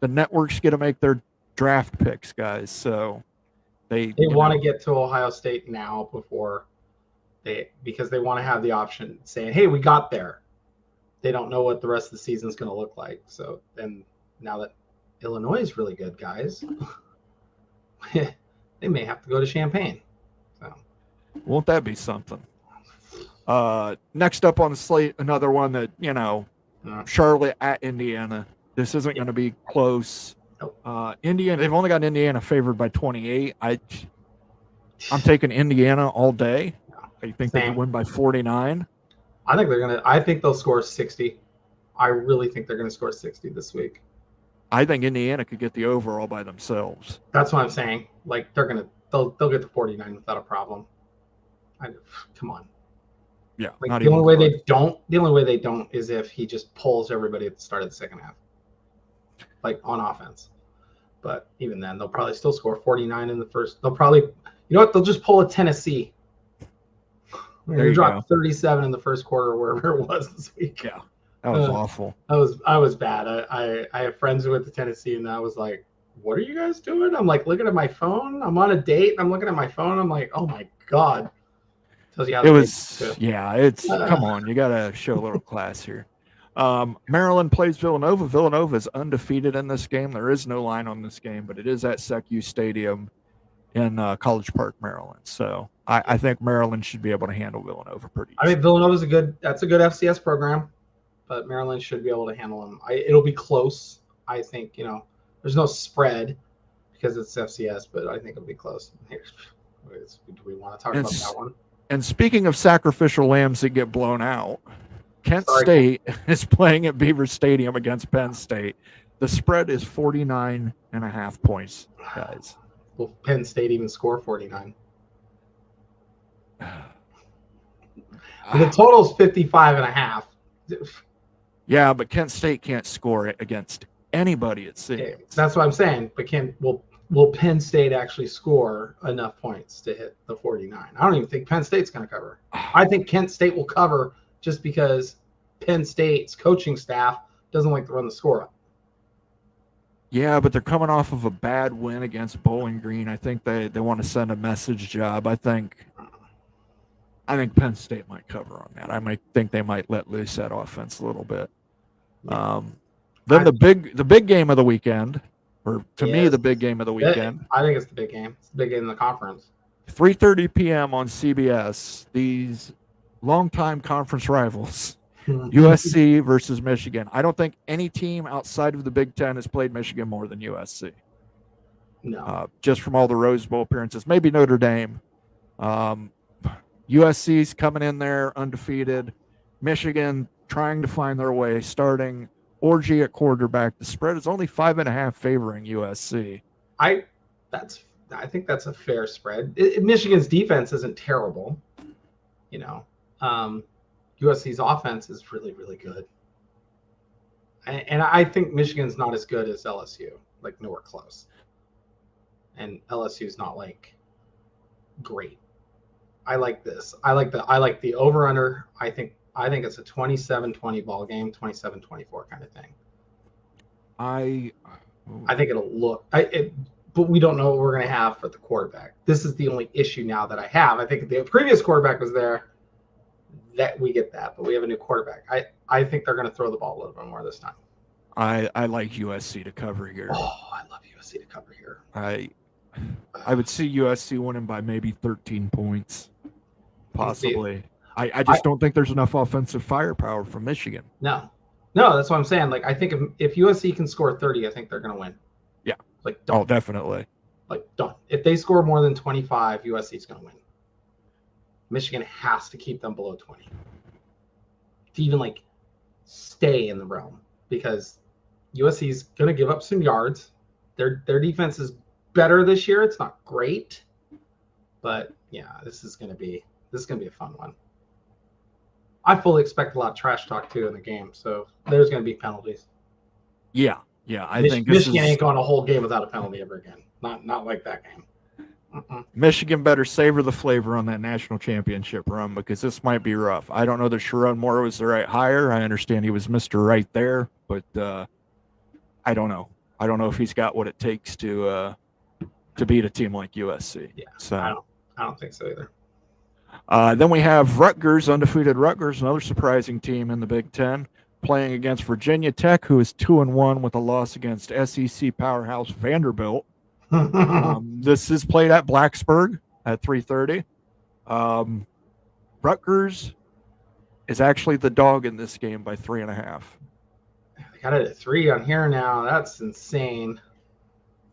the networks get to make their draft picks, guys. So they want to get to Ohio State now because they want to have the option saying, hey, we got there. They don't know what the rest of the season is going to look like. So then now that Illinois is really good, guys, they may have to go to Champaign. So won't that be something? Next up on the slate, another one that, Charlotte at Indiana. This isn't going to be close. Nope. Indiana, they've only got Indiana favored by 28. I'm taking Indiana all day. I think they can win by 49. I think they'll score 60. I really think they're going to score 60 this week. I think Indiana could get the over all by themselves. That's what I'm saying. Like they'll get to 49 without a problem. Come on. Yeah. Like the only way they don't is if he just pulls everybody at the start of the second half, like on offense. But even then, they'll probably still score 49 in the first. They'll probably, they'll just pull a Tennessee. They dropped 37 in the first quarter, or wherever it was this week. Yeah, that was awful. I was bad. I have friends who went to Tennessee, and I was like, "What are you guys doing?" I'm like looking at my phone. I'm on a date, and I'm looking at my phone. I'm like, "Oh my god." Tells you how it was. It's come on, you gotta show a little class here. Maryland plays Villanova. Villanova is undefeated in this game. There is no line on this game, but it is at SECU Stadium in College Park, Maryland. So I think Maryland should be able to handle Villanova pretty easily. I mean, Villanova's a good FCS program, but Maryland should be able to handle them. It'll be close. I think, there's no spread because it's FCS, but I think it'll be close. Do we want to talk about that one? And speaking of sacrificial lambs that get blown out, Kent State is playing at Beaver Stadium against Penn State. The spread is 49.5 points, guys. Will Penn State even score 49? The total is 55.5. Yeah, but Kent State can't score it against anybody, it seems. That's what I'm saying. But will Penn State actually score enough points to hit the 49? I don't even think Penn State's going to cover. I think Kent State will cover just because Penn State's coaching staff doesn't like to run the score up. Yeah, but they're coming off of a bad win against Bowling Green. I think they want to send a message job. I think Penn State might cover on that. I might think they might let loose that offense a little bit. Yeah. Then the big game of the weekend, or to me, the big game of the weekend. I think it's the big game. It's the big game in the conference. 3:30 p.m. on CBS. These longtime conference rivals, USC versus Michigan. I don't think any team outside of the Big Ten has played Michigan more than USC. No. Just from all the Rose Bowl appearances. Maybe Notre Dame. USC's coming in there undefeated. Michigan trying to find their way, starting Orgy at quarterback. The spread is only 5.5 favoring USC. I think that's a fair spread. Michigan's defense isn't terrible. USC's offense is really, really good. And I think Michigan's not as good as LSU, like nowhere close. And LSU's not like great. I like this. I like the over-under. I think it's a 27-20 ball game, 27-24 kind of thing. I think it'll look but we don't know what we're going to have for the quarterback. This is the only issue now that I have. I think if the previous quarterback was there, that we get that, but we have a new quarterback. I think they're going to throw the ball a little bit more this time. I like USC to cover here. Oh, I love USC to cover here. I would see USC winning by maybe 13 points, possibly. I just don't think there's enough offensive firepower from Michigan. No, that's what I'm saying. Like, I think if USC can score 30, I think they're going to win. Yeah. Like, done. Oh, definitely. Like, done. If they score more than 25, USC's going to win. Michigan has to keep them below 20 to even like stay in the realm, because USC's going to give up some yards. Their defense is better this year. It's not great, but yeah, this is going to be a fun one. I fully expect a lot of trash talk too in the game, so there's going to be penalties. Yeah. I think Michigan ain't going a whole game without a penalty ever again. Not like that game. Michigan better savor the flavor on that national championship run, because this might be rough. I don't know that Sherrod Moore was the right hire. I understand he was Mr. Right there, but I don't know. I don't know if he's got what it takes to beat a team like USC. Yeah, So I don't think so either. Then we have Rutgers, undefeated Rutgers, another surprising team in the Big Ten, playing against Virginia Tech, who is 2-1 with a loss against SEC powerhouse Vanderbilt. This is played at Blacksburg at 3:30. Rutgers is actually the dog in this game by 3.5. They got it at 3 on here now. That's insane.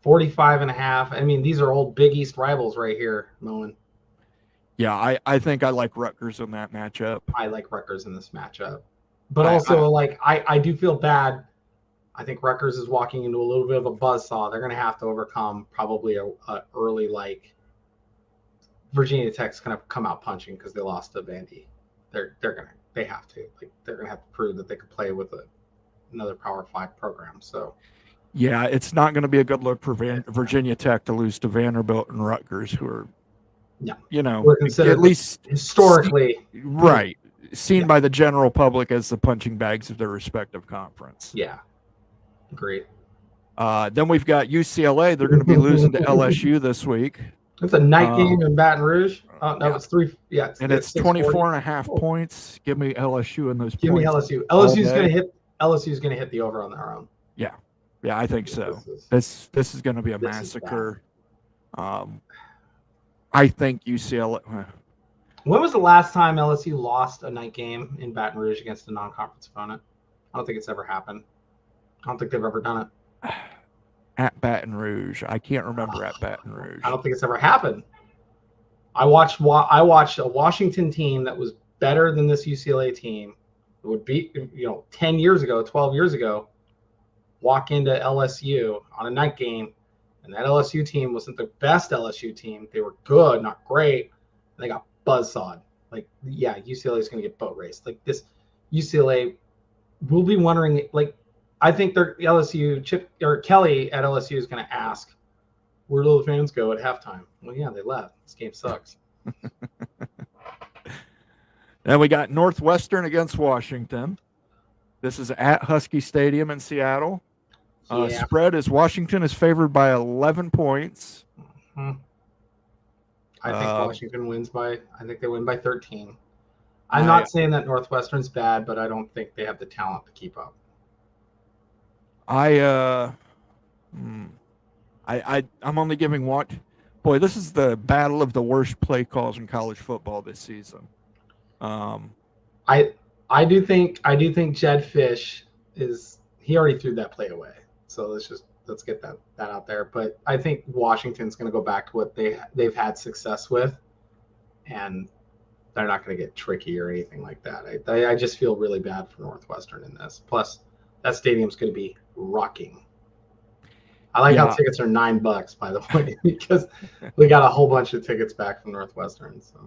45.5. I mean, these are old Big East rivals right here, Moen. Yeah, I think I like Rutgers in that matchup. I like Rutgers in this matchup. But I do feel bad. I think Rutgers is walking into a little bit of a buzzsaw. They're going to have to overcome probably a early, like, Virginia Tech's going to come out punching because they lost to Vandy. They have to. Like, they're going to have to prove that they could play with another Power 5 program. So, yeah, it's not going to be a good look for Virginia Tech to lose to Vanderbilt and Rutgers, who are, we're considered at least historically seen by the general public as the punching bags of their respective conference. Yeah, great. Then we've got UCLA. They're going to be losing to LSU this week. It's a night game in Baton Rouge. Oh, no, it's 3. Yeah, it's 24.5 points. Give me LSU in those points. Give me LSU. LSU's going to hit the over on their own. Yeah, I think so. This is going to be a massacre. I think UCLA. When was the last time LSU lost a night game in Baton Rouge against a non-conference opponent? I don't think it's ever happened. I don't think they've ever done it. At Baton Rouge. I can't remember at Baton Rouge. I don't think it's ever happened. I watched a Washington team that was better than this UCLA team. It would be, 10 years ago, 12 years ago, walk into LSU on a night game, and that LSU team wasn't the best LSU team. They were good, not great. And they got buzzsawed. Like, yeah, UCLA is going to get boat raced. Like, this UCLA, we'll be wondering, like, I think their Kelly at LSU is going to ask, where do the fans go at halftime? Well, yeah, they left. This game sucks. Then we got Northwestern against Washington. This is at Husky Stadium in Seattle. Spread is Washington is favored by 11 points. Mm-hmm. I think Washington wins I think they win by 13. I'm not saying that Northwestern's bad, but I don't think they have the talent to keep up. I'm only giving one. Boy, this is the battle of the worst play calls in college football this season. I do think Jed Fish he already threw that play away. So let's get that out there. But I think Washington's going to go back to what they've had success with, and they're not going to get tricky or anything like that. I just feel really bad for Northwestern in this. Plus, that stadium's going to be rocking. I like how tickets are $9, by the way, because we got a whole bunch of tickets back from Northwestern. So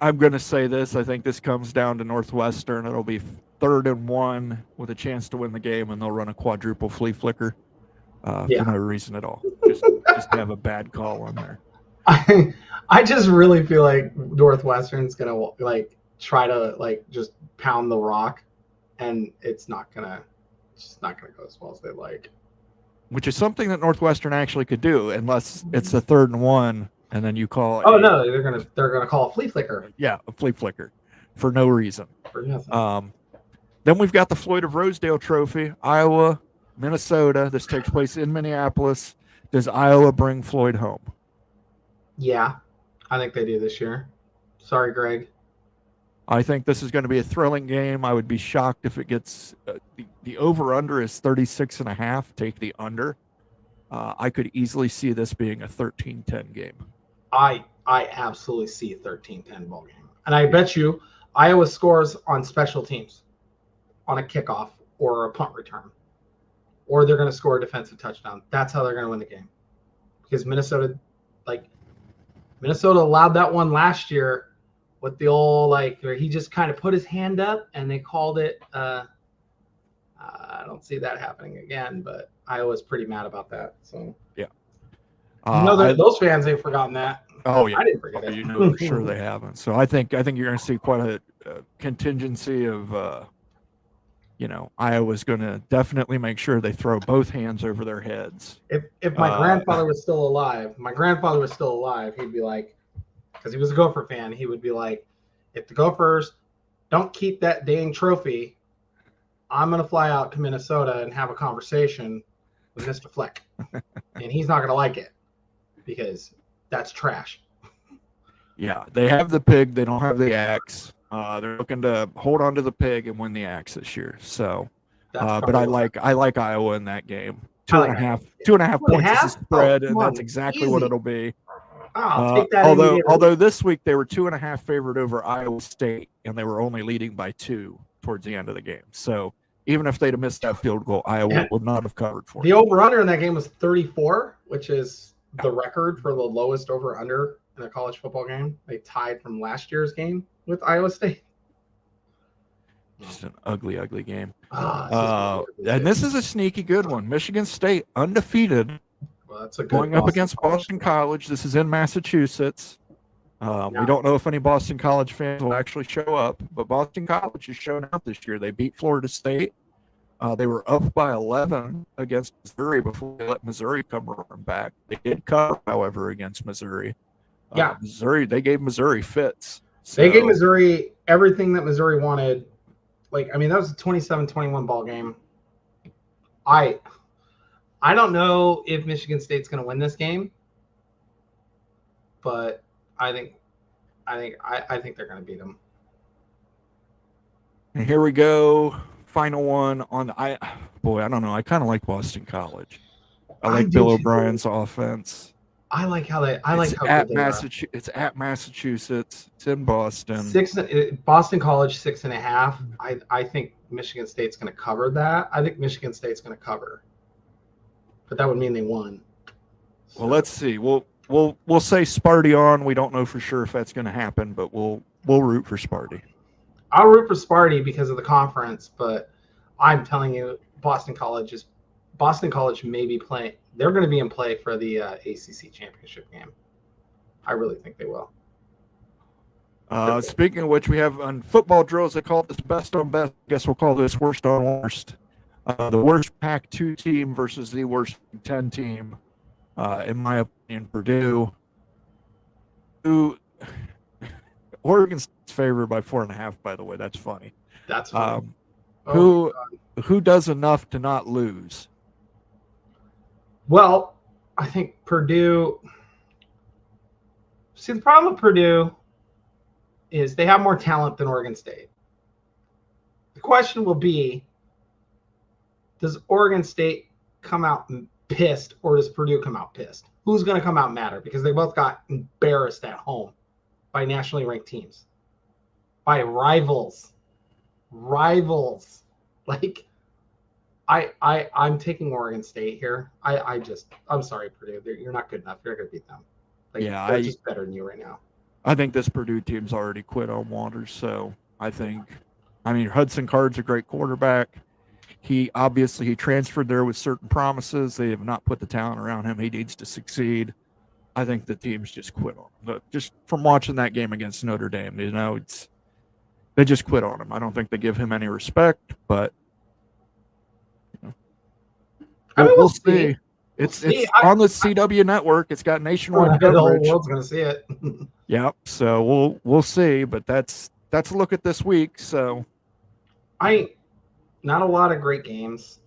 I'm going to say this. I think this comes down to Northwestern. It'll be 3rd and 1 with a chance to win the game, and they'll run a quadruple flea flicker for no reason at all. Just to have a bad call on there. I just really feel like Northwestern's going to try to just pound the rock, and it's not going to go as well as they like. Which is something that Northwestern actually could do, unless it's a 3rd and 1, and then you call. Oh no, they're gonna call a flea flicker. Yeah, a flea flicker, for no reason. For nothing. Then we've got the Floyd of Rosedale Trophy, Iowa, Minnesota. This takes place in Minneapolis. Does Iowa bring Floyd home? Yeah, I think they do this year. Sorry, Greg. I think this is going to be a thrilling game. I would be shocked if it gets the over-under is 36.5. Take the under. I could easily see this being a 13-10 game. I absolutely see a 13-10 ball game. And I bet you Iowa scores on special teams, on a kickoff or a punt return. Or they're going to score a defensive touchdown. That's how they're going to win the game. Because Minnesota allowed that one last year. With the old, where he just kind of put his hand up and they called it. I don't see that happening again, but Iowa's pretty mad about that. So yeah, those fans ain't forgotten that. Oh yeah, I didn't forget it. For sure they haven't. So I think you're going to see quite a contingency of Iowa's going to definitely make sure they throw both hands over their heads. If my grandfather was still alive, he'd be like, because he was a Gopher fan, he would be like, if the Gophers don't keep that dang trophy, I'm going to fly out to Minnesota and have a conversation with Mr. Fleck. And he's not going to like it because that's trash. Yeah, they have the pig. They don't have the axe. They're looking to hold on to the pig and win the axe this year. So, but I like Iowa in that game. Two and a half points is a spread, and that's exactly what it'll be. I'll take that. Although this week they were 2.5 favored over Iowa State, and they were only leading by 2 towards the end of the game. So even if they'd have missed that field goal, Iowa would not have covered for it. The over-under in that game was 34, which is the record for the lowest over-under in a college football game. They tied from last year's game with Iowa State. Just an ugly game. And this is a sneaky good one. Michigan State undefeated. Well, that's a good going up against Boston College. This is in Massachusetts. We don't know if any Boston College fans will actually show up, but Boston College has shown up this year. They beat Florida State. They were up by 11 against Missouri before they let Missouri come roaring back. They did cover, however, against Missouri. They gave Missouri fits. So. They gave Missouri everything that Missouri wanted. That was a 27-21 ball game. I don't know if Michigan State's going to win this game, but I think they're going to beat them. And here we go. Final one on the I don't know. I kind of like Boston College. I like Bill O'Brien's offense. I like how they. It's at Massachusetts. It's in Boston. Boston College 6.5. I think Michigan State's going to cover that. I think Michigan State's going to cover, but that would mean they won. So. Well, let's see. We'll say Sparty on. We don't know for sure if that's going to happen, but we'll root for Sparty. I'll root for Sparty because of the conference, but I'm telling you, Boston College may be playing. They're going to be in play for the ACC championship game. I really think they will. Speaking of which, we have on football drills, they call this best on best. I guess we'll call this worst on worst. The worst Pac-2 team versus the worst Big Ten team. In my opinion, Purdue. Oregon's favored by 4.5, by the way. That's funny. That's funny. Who does enough to not lose? Well, I think Purdue. See, the problem with Purdue is they have more talent than Oregon State. The question will be, does Oregon State come out pissed or does Purdue come out pissed? Who's going to come out madder? Because they both got embarrassed at home by nationally ranked teams, by rivals. Like, I'm taking Oregon State here. I'm sorry, Purdue. You're not good enough. You're not going to beat them. They're just better than you right now. I think this Purdue team's already quit on Waters. So Hudson Card's a great quarterback. He transferred there with certain promises. They have not put the talent around him. He needs to succeed. I think the team's just quit on him. But just from watching that game against Notre Dame, they just quit on him. I don't think they give him any respect, but we'll see. It's on the CW network. It's got nationwide coverage. The whole world's going to see it. Yep. So we'll see, but that's a look at this week. So not a lot of great games.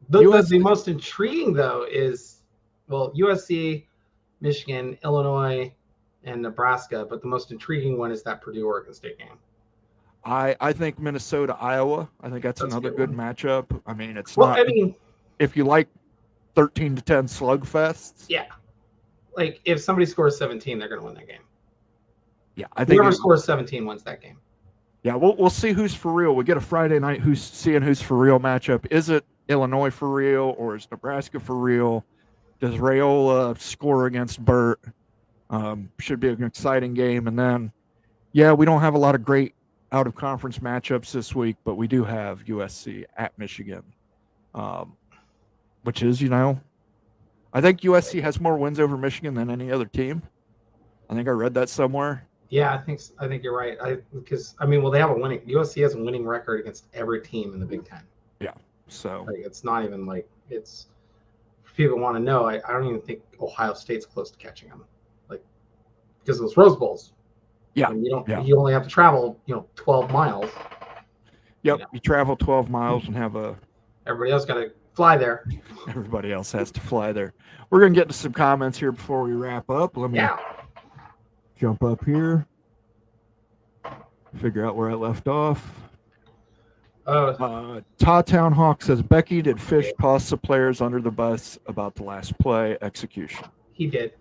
The most intriguing though is USC, Michigan, Illinois, and Nebraska. But the most intriguing one is that Purdue Oregon State game. I think Minnesota, Iowa. I think that's another good matchup. If you like 13-10 slugfests. Yeah. Like if somebody scores 17, they're going to win that game. Yeah, I think whoever scores 17 wins that game. Yeah, we'll see who's for real. We get a Friday night who's for real matchup. Is it Illinois for real or is Nebraska for real? Does Raiola score against Burt? Should be an exciting game. And then, we don't have a lot of great out-of-conference matchups this week, but we do have USC at Michigan, which is, I think USC has more wins over Michigan than any other team. I think I read that somewhere. Yeah, I think you're right. Because well, they have a winning USC has a winning record against every team in the Big Ten. Yeah. So Like it's not even like it's. If people want to know, I don't even think Ohio State's close to catching them, like because of those Rose Bowls. yeah, And yeah. you only have to travel 12 miles. Yep. You travel 12 miles and have everybody else got to fly there. Everybody else has to fly there. We're gonna get to some comments here before we wrap up. Let me jump up here, figure out where I left off. Town Hawk says Becky did Fish toss the players under the bus about the last play execution. He did.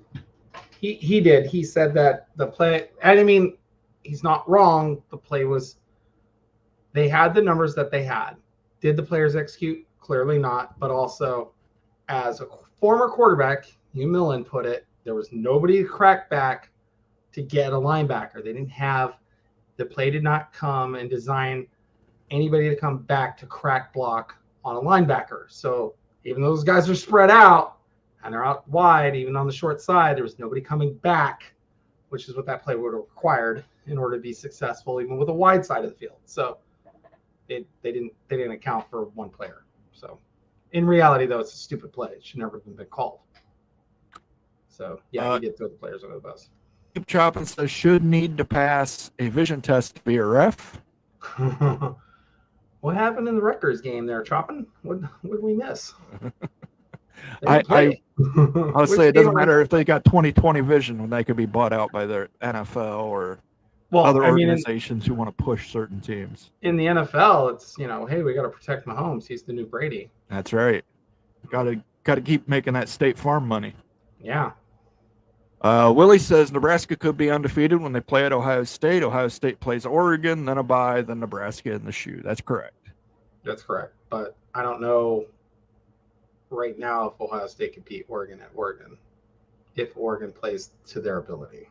He did. He said that the play, and he's not wrong. The play was, they had the numbers that they had. Did the players execute? Clearly not. But also, as a former quarterback, Hugh Millen put it, there was nobody to crack back to get a linebacker. They didn't have, the play did not come and design anybody to come back to crack block on a linebacker. So even though those guys are spread out and they're out wide, even on the short side, there was nobody coming back, which is what that play would have required in order to be successful, even with a wide side of the field. So they didn't account for one player. So in reality, though, it's a stupid play. It should never have been called. So yeah, he did throw the players under the bus. Keep Chopping says should need to pass a vision test to be a ref. What happened in the Rutgers game there, Chopping? What did we miss? I'll say it doesn't matter if they got 20/20 vision when they could be bought out by the NFL or other organizations who want to push certain teams. In the NFL, it's hey, we got to protect Mahomes. He's the new Brady. That's right. Got to keep making that State Farm money. Yeah. Willie says Nebraska could be undefeated when they play at Ohio State. Ohio State plays Oregon, then a bye, then Nebraska in the shoe. That's correct. That's correct. But I don't know right now if Ohio State can beat Oregon at Oregon, if Oregon plays to their ability.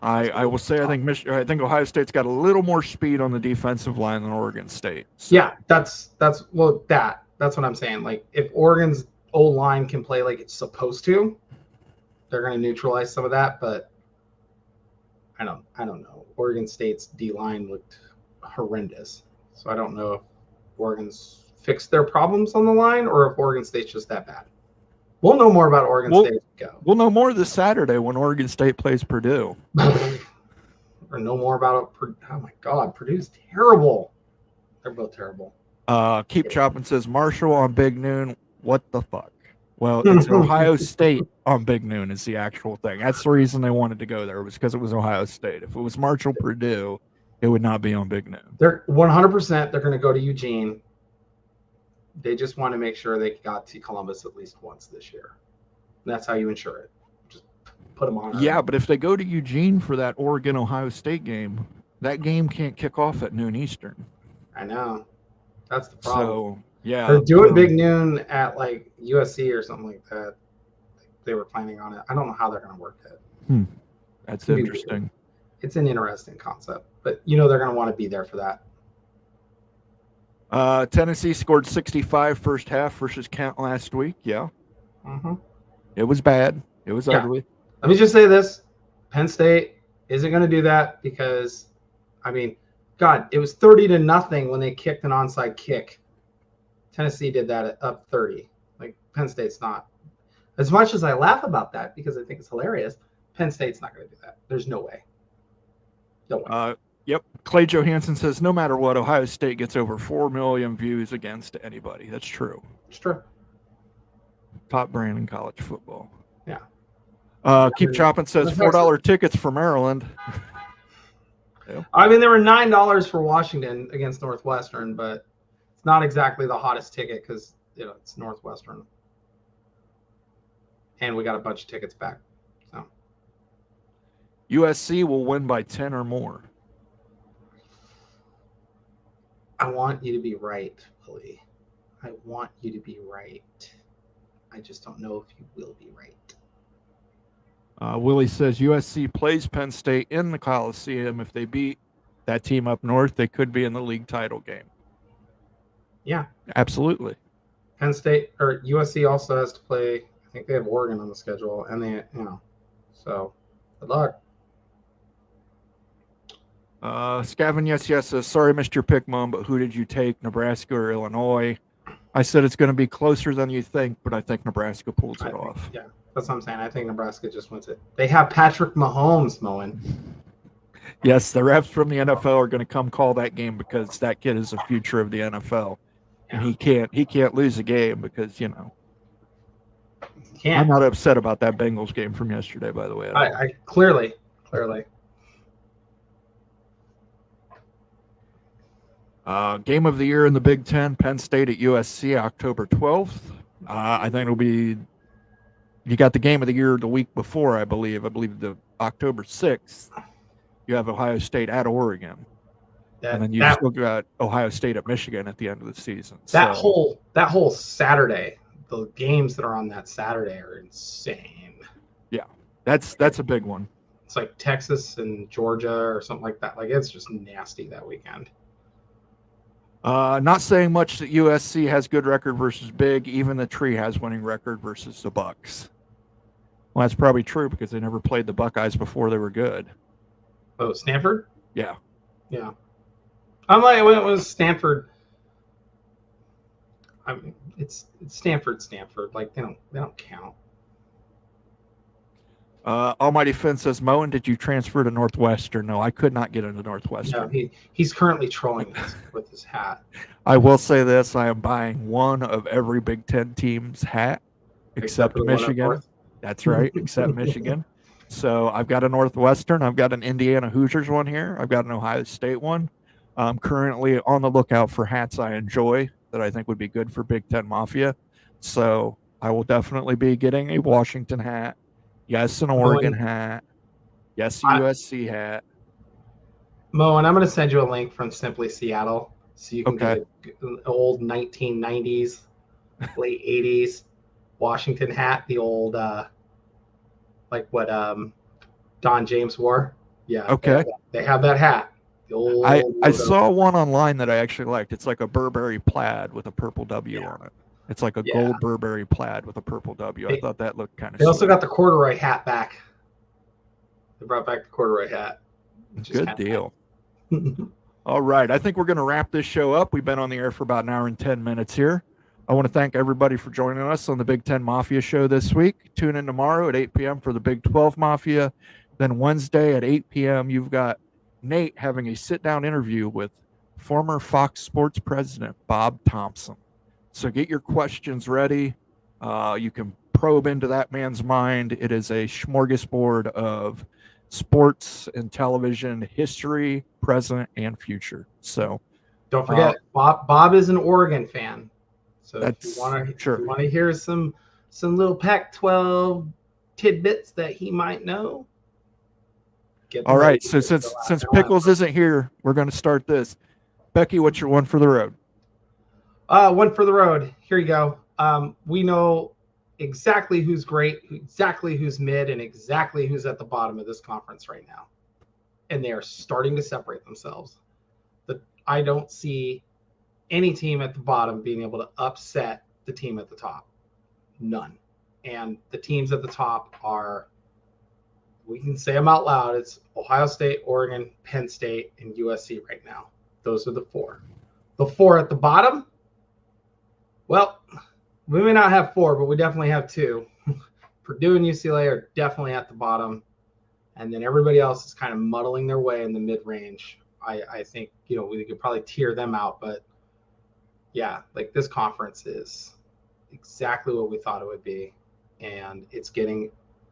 I will say I think Ohio State's got a little more speed on the defensive line than Oregon State. So. Yeah, that's what I'm saying. Like if Oregon's O-line can play like it's supposed to, they're going to neutralize some of that, but I don't know. Oregon State's D-line looked horrendous. So I don't know if Oregon's fixed their problems on the line or if Oregon State's just that bad. We'll know more about Oregon State as we go. We'll know more this Saturday when Oregon State plays Purdue. Or know more about it. Oh, my God. Purdue's terrible. They're both terrible. Keep Chopping says Marshall on Big Noon. What the fuck? Well, it's Ohio State on Big Noon is the actual thing. That's the reason they wanted to go there was because it was Ohio State. If it was Marshall Purdue, it would not be on Big Noon. They're 100%. They're going to go to Eugene. They just want to make sure they got to Columbus at least once this year. And that's how you ensure it. Just put them on. Yeah, but if they go to Eugene for that Oregon-Ohio State game, that game can't kick off at noon Eastern. I know. That's the problem. So, yeah. They're doing Big Noon at like USC or something like that. They were planning on it. I don't know how they're going to work that. That's interesting. It's an interesting concept, but they're going to want to be there for that. Tennessee scored 65 first half versus Kent last week. Yeah. Mm-hmm. It was bad. It was ugly. Let me just say this. Penn State isn't going to do that because, God, it was 30-0 when they kicked an onside kick. Tennessee did that at up 30. Like, Penn State's not. As much as I laugh about that because I think it's hilarious, Penn State's not going to do that. There's no way. No way. Yep. Clay Johansson says, no matter what, Ohio State gets over 4 million views against anybody. That's true. It's true. Top brand in college football. Yeah. Keep Chopping says $4 tickets for Maryland. Yeah. There were $9 for Washington against Northwestern, but it's not exactly the hottest ticket because it's Northwestern. And we got a bunch of tickets back. So USC will win by 10 or more. I want you to be right, Willie. I want you to be right. I just don't know if you will be right. Willie says USC plays Penn State in the Coliseum. If they beat that team up north, they could be in the league title game. Yeah. Absolutely. Penn State or USC also has to play. I think they have Oregon on the schedule, and so good luck. Scavin, yes, says, sorry, missed your pick, Mom, but who did you take, Nebraska or Illinois? I said it's going to be closer than you think, but I think Nebraska pulls it off. Yeah, that's what I'm saying. I think Nebraska just wins it. They have Patrick Mahomes, Moen. Yes, the refs from the NFL are going to come call that game because that kid is the future of the NFL, and he can't lose a game because I'm not upset about that Bengals game from yesterday. By the way, I clearly. Game of the year in the Big Ten: Penn State at USC, October 12th. I think it'll be. You got the game of the year the week before, I believe. I believe the October 6th. You have Ohio State at Oregon, and then you still got Ohio State at Michigan at the end of the season. That whole Saturday, the games that are on that Saturday are insane. Yeah, that's a big one. It's like Texas and Georgia or something like that. Like, it's just nasty that weekend. Not saying much that USC has good record versus big. Even the Tree has winning record versus the Bucks. Well, that's probably true because they never played the Buckeyes before they were good. Oh, Stanford? Yeah. I'm like, when it was Stanford, I mean, it's Stanford. Like, they don't count. Almighty Finn says, Moen, did you transfer to Northwestern? No, I could not get into Northwestern. No, he's currently trolling us with his hat. I will say this: I am buying one of every Big Ten team's hat, except Michigan. That's right, except Michigan. So I've got a Northwestern, I've got an Indiana Hoosiers one here, I've got an Ohio State one. I'm currently on the lookout for hats I enjoy that I think would be good for Big Ten Mafia. So I will definitely be getting a Washington hat. Yes, an Oregon hat. Yes, a USC hat. Mo, and I'm going to send you a link from Simply Seattle so you can get an old 1990s, late 80s Washington hat, the old, like what Don James wore. Yeah. Okay. They have that hat. The old I saw one online that I actually liked. It's like a Burberry plaid with a purple W on it. It's like a gold Burberry plaid with a purple W. I thought that looked kind of. They also got the corduroy hat back. They brought back the corduroy hat. Good deal. All right. I think we're going to wrap this show up. We've been on the air for about an hour and 10 minutes here. I want to thank everybody for joining us on the Big Ten Mafia show this week. Tune in tomorrow at 8 p.m. for the Big 12 Mafia. Then Wednesday at 8 p.m., you've got Nate having a sit-down interview with former Fox Sports president Bob Thompson. So get your questions ready. You can probe into that man's mind. It is a smorgasbord of sports and television history, present, and future. So don't forget, Bob is an Oregon fan. So if you want to hear some little Pac-12 tidbits that he might know. All right. So since Pickles isn't here, we're going to start this. Becky, what's your one for the road? One for the road. Here you go. We know exactly who's great, exactly who's mid, and exactly who's at the bottom of this conference right now. And they are starting to separate themselves. I don't see any team at the bottom being able to upset the team at the top. None. And the teams at the top are, we can say them out loud, it's Ohio State, Oregon, Penn State, and USC right now. Those are the four. The four at the bottom, well, we may not have four, but we definitely have two. Purdue and UCLA are definitely at the bottom. And then everybody else is kind of muddling their way in the mid-range. I think, we could probably tier them out. But, yeah, like this conference is exactly what we thought it would be. And it's getting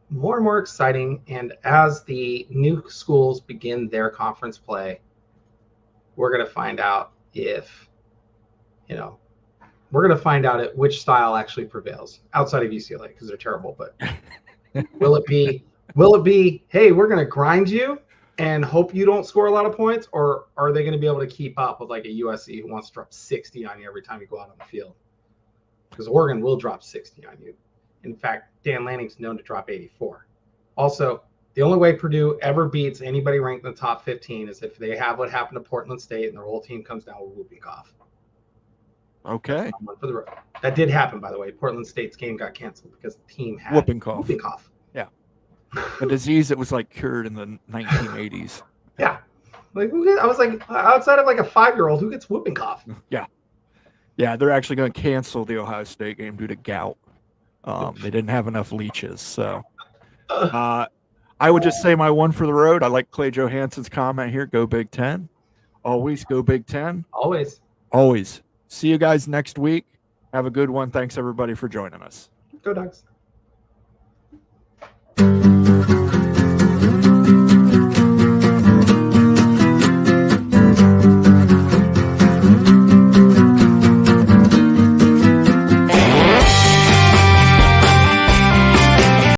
more and more exciting. And as the new schools begin their conference play, we're going to find out if, we're going to find out which style actually prevails outside of UCLA because they're terrible. But will it be, hey, we're going to grind you and hope you don't score a lot of points? Or are they going to be able to keep up with like a USC who wants to drop 60 on you every time you go out on the field? Because Oregon will drop 60 on you. In fact, Dan Lanning's known to drop 84. Also, the only way Purdue ever beats anybody ranked in the top 15 is if they have what happened to Portland State and their whole team comes down with whooping cough. Okay. For the road. That did happen, by the way. Portland State's game got canceled because the team had whooping cough. Yeah. A disease that was like cured in the 1980s. Yeah. Like, I was like, outside of like a 5-year-old, who gets whooping cough? Yeah, they're actually going to cancel the Ohio State game due to gout. They didn't have enough leeches. So I would just say my one for the road. I like Clay Johansson's comment here. Go Big Ten. Always go Big Ten. Always. Always. See you guys next week. Have a good one. Thanks, everybody, for joining us. Go Dogs.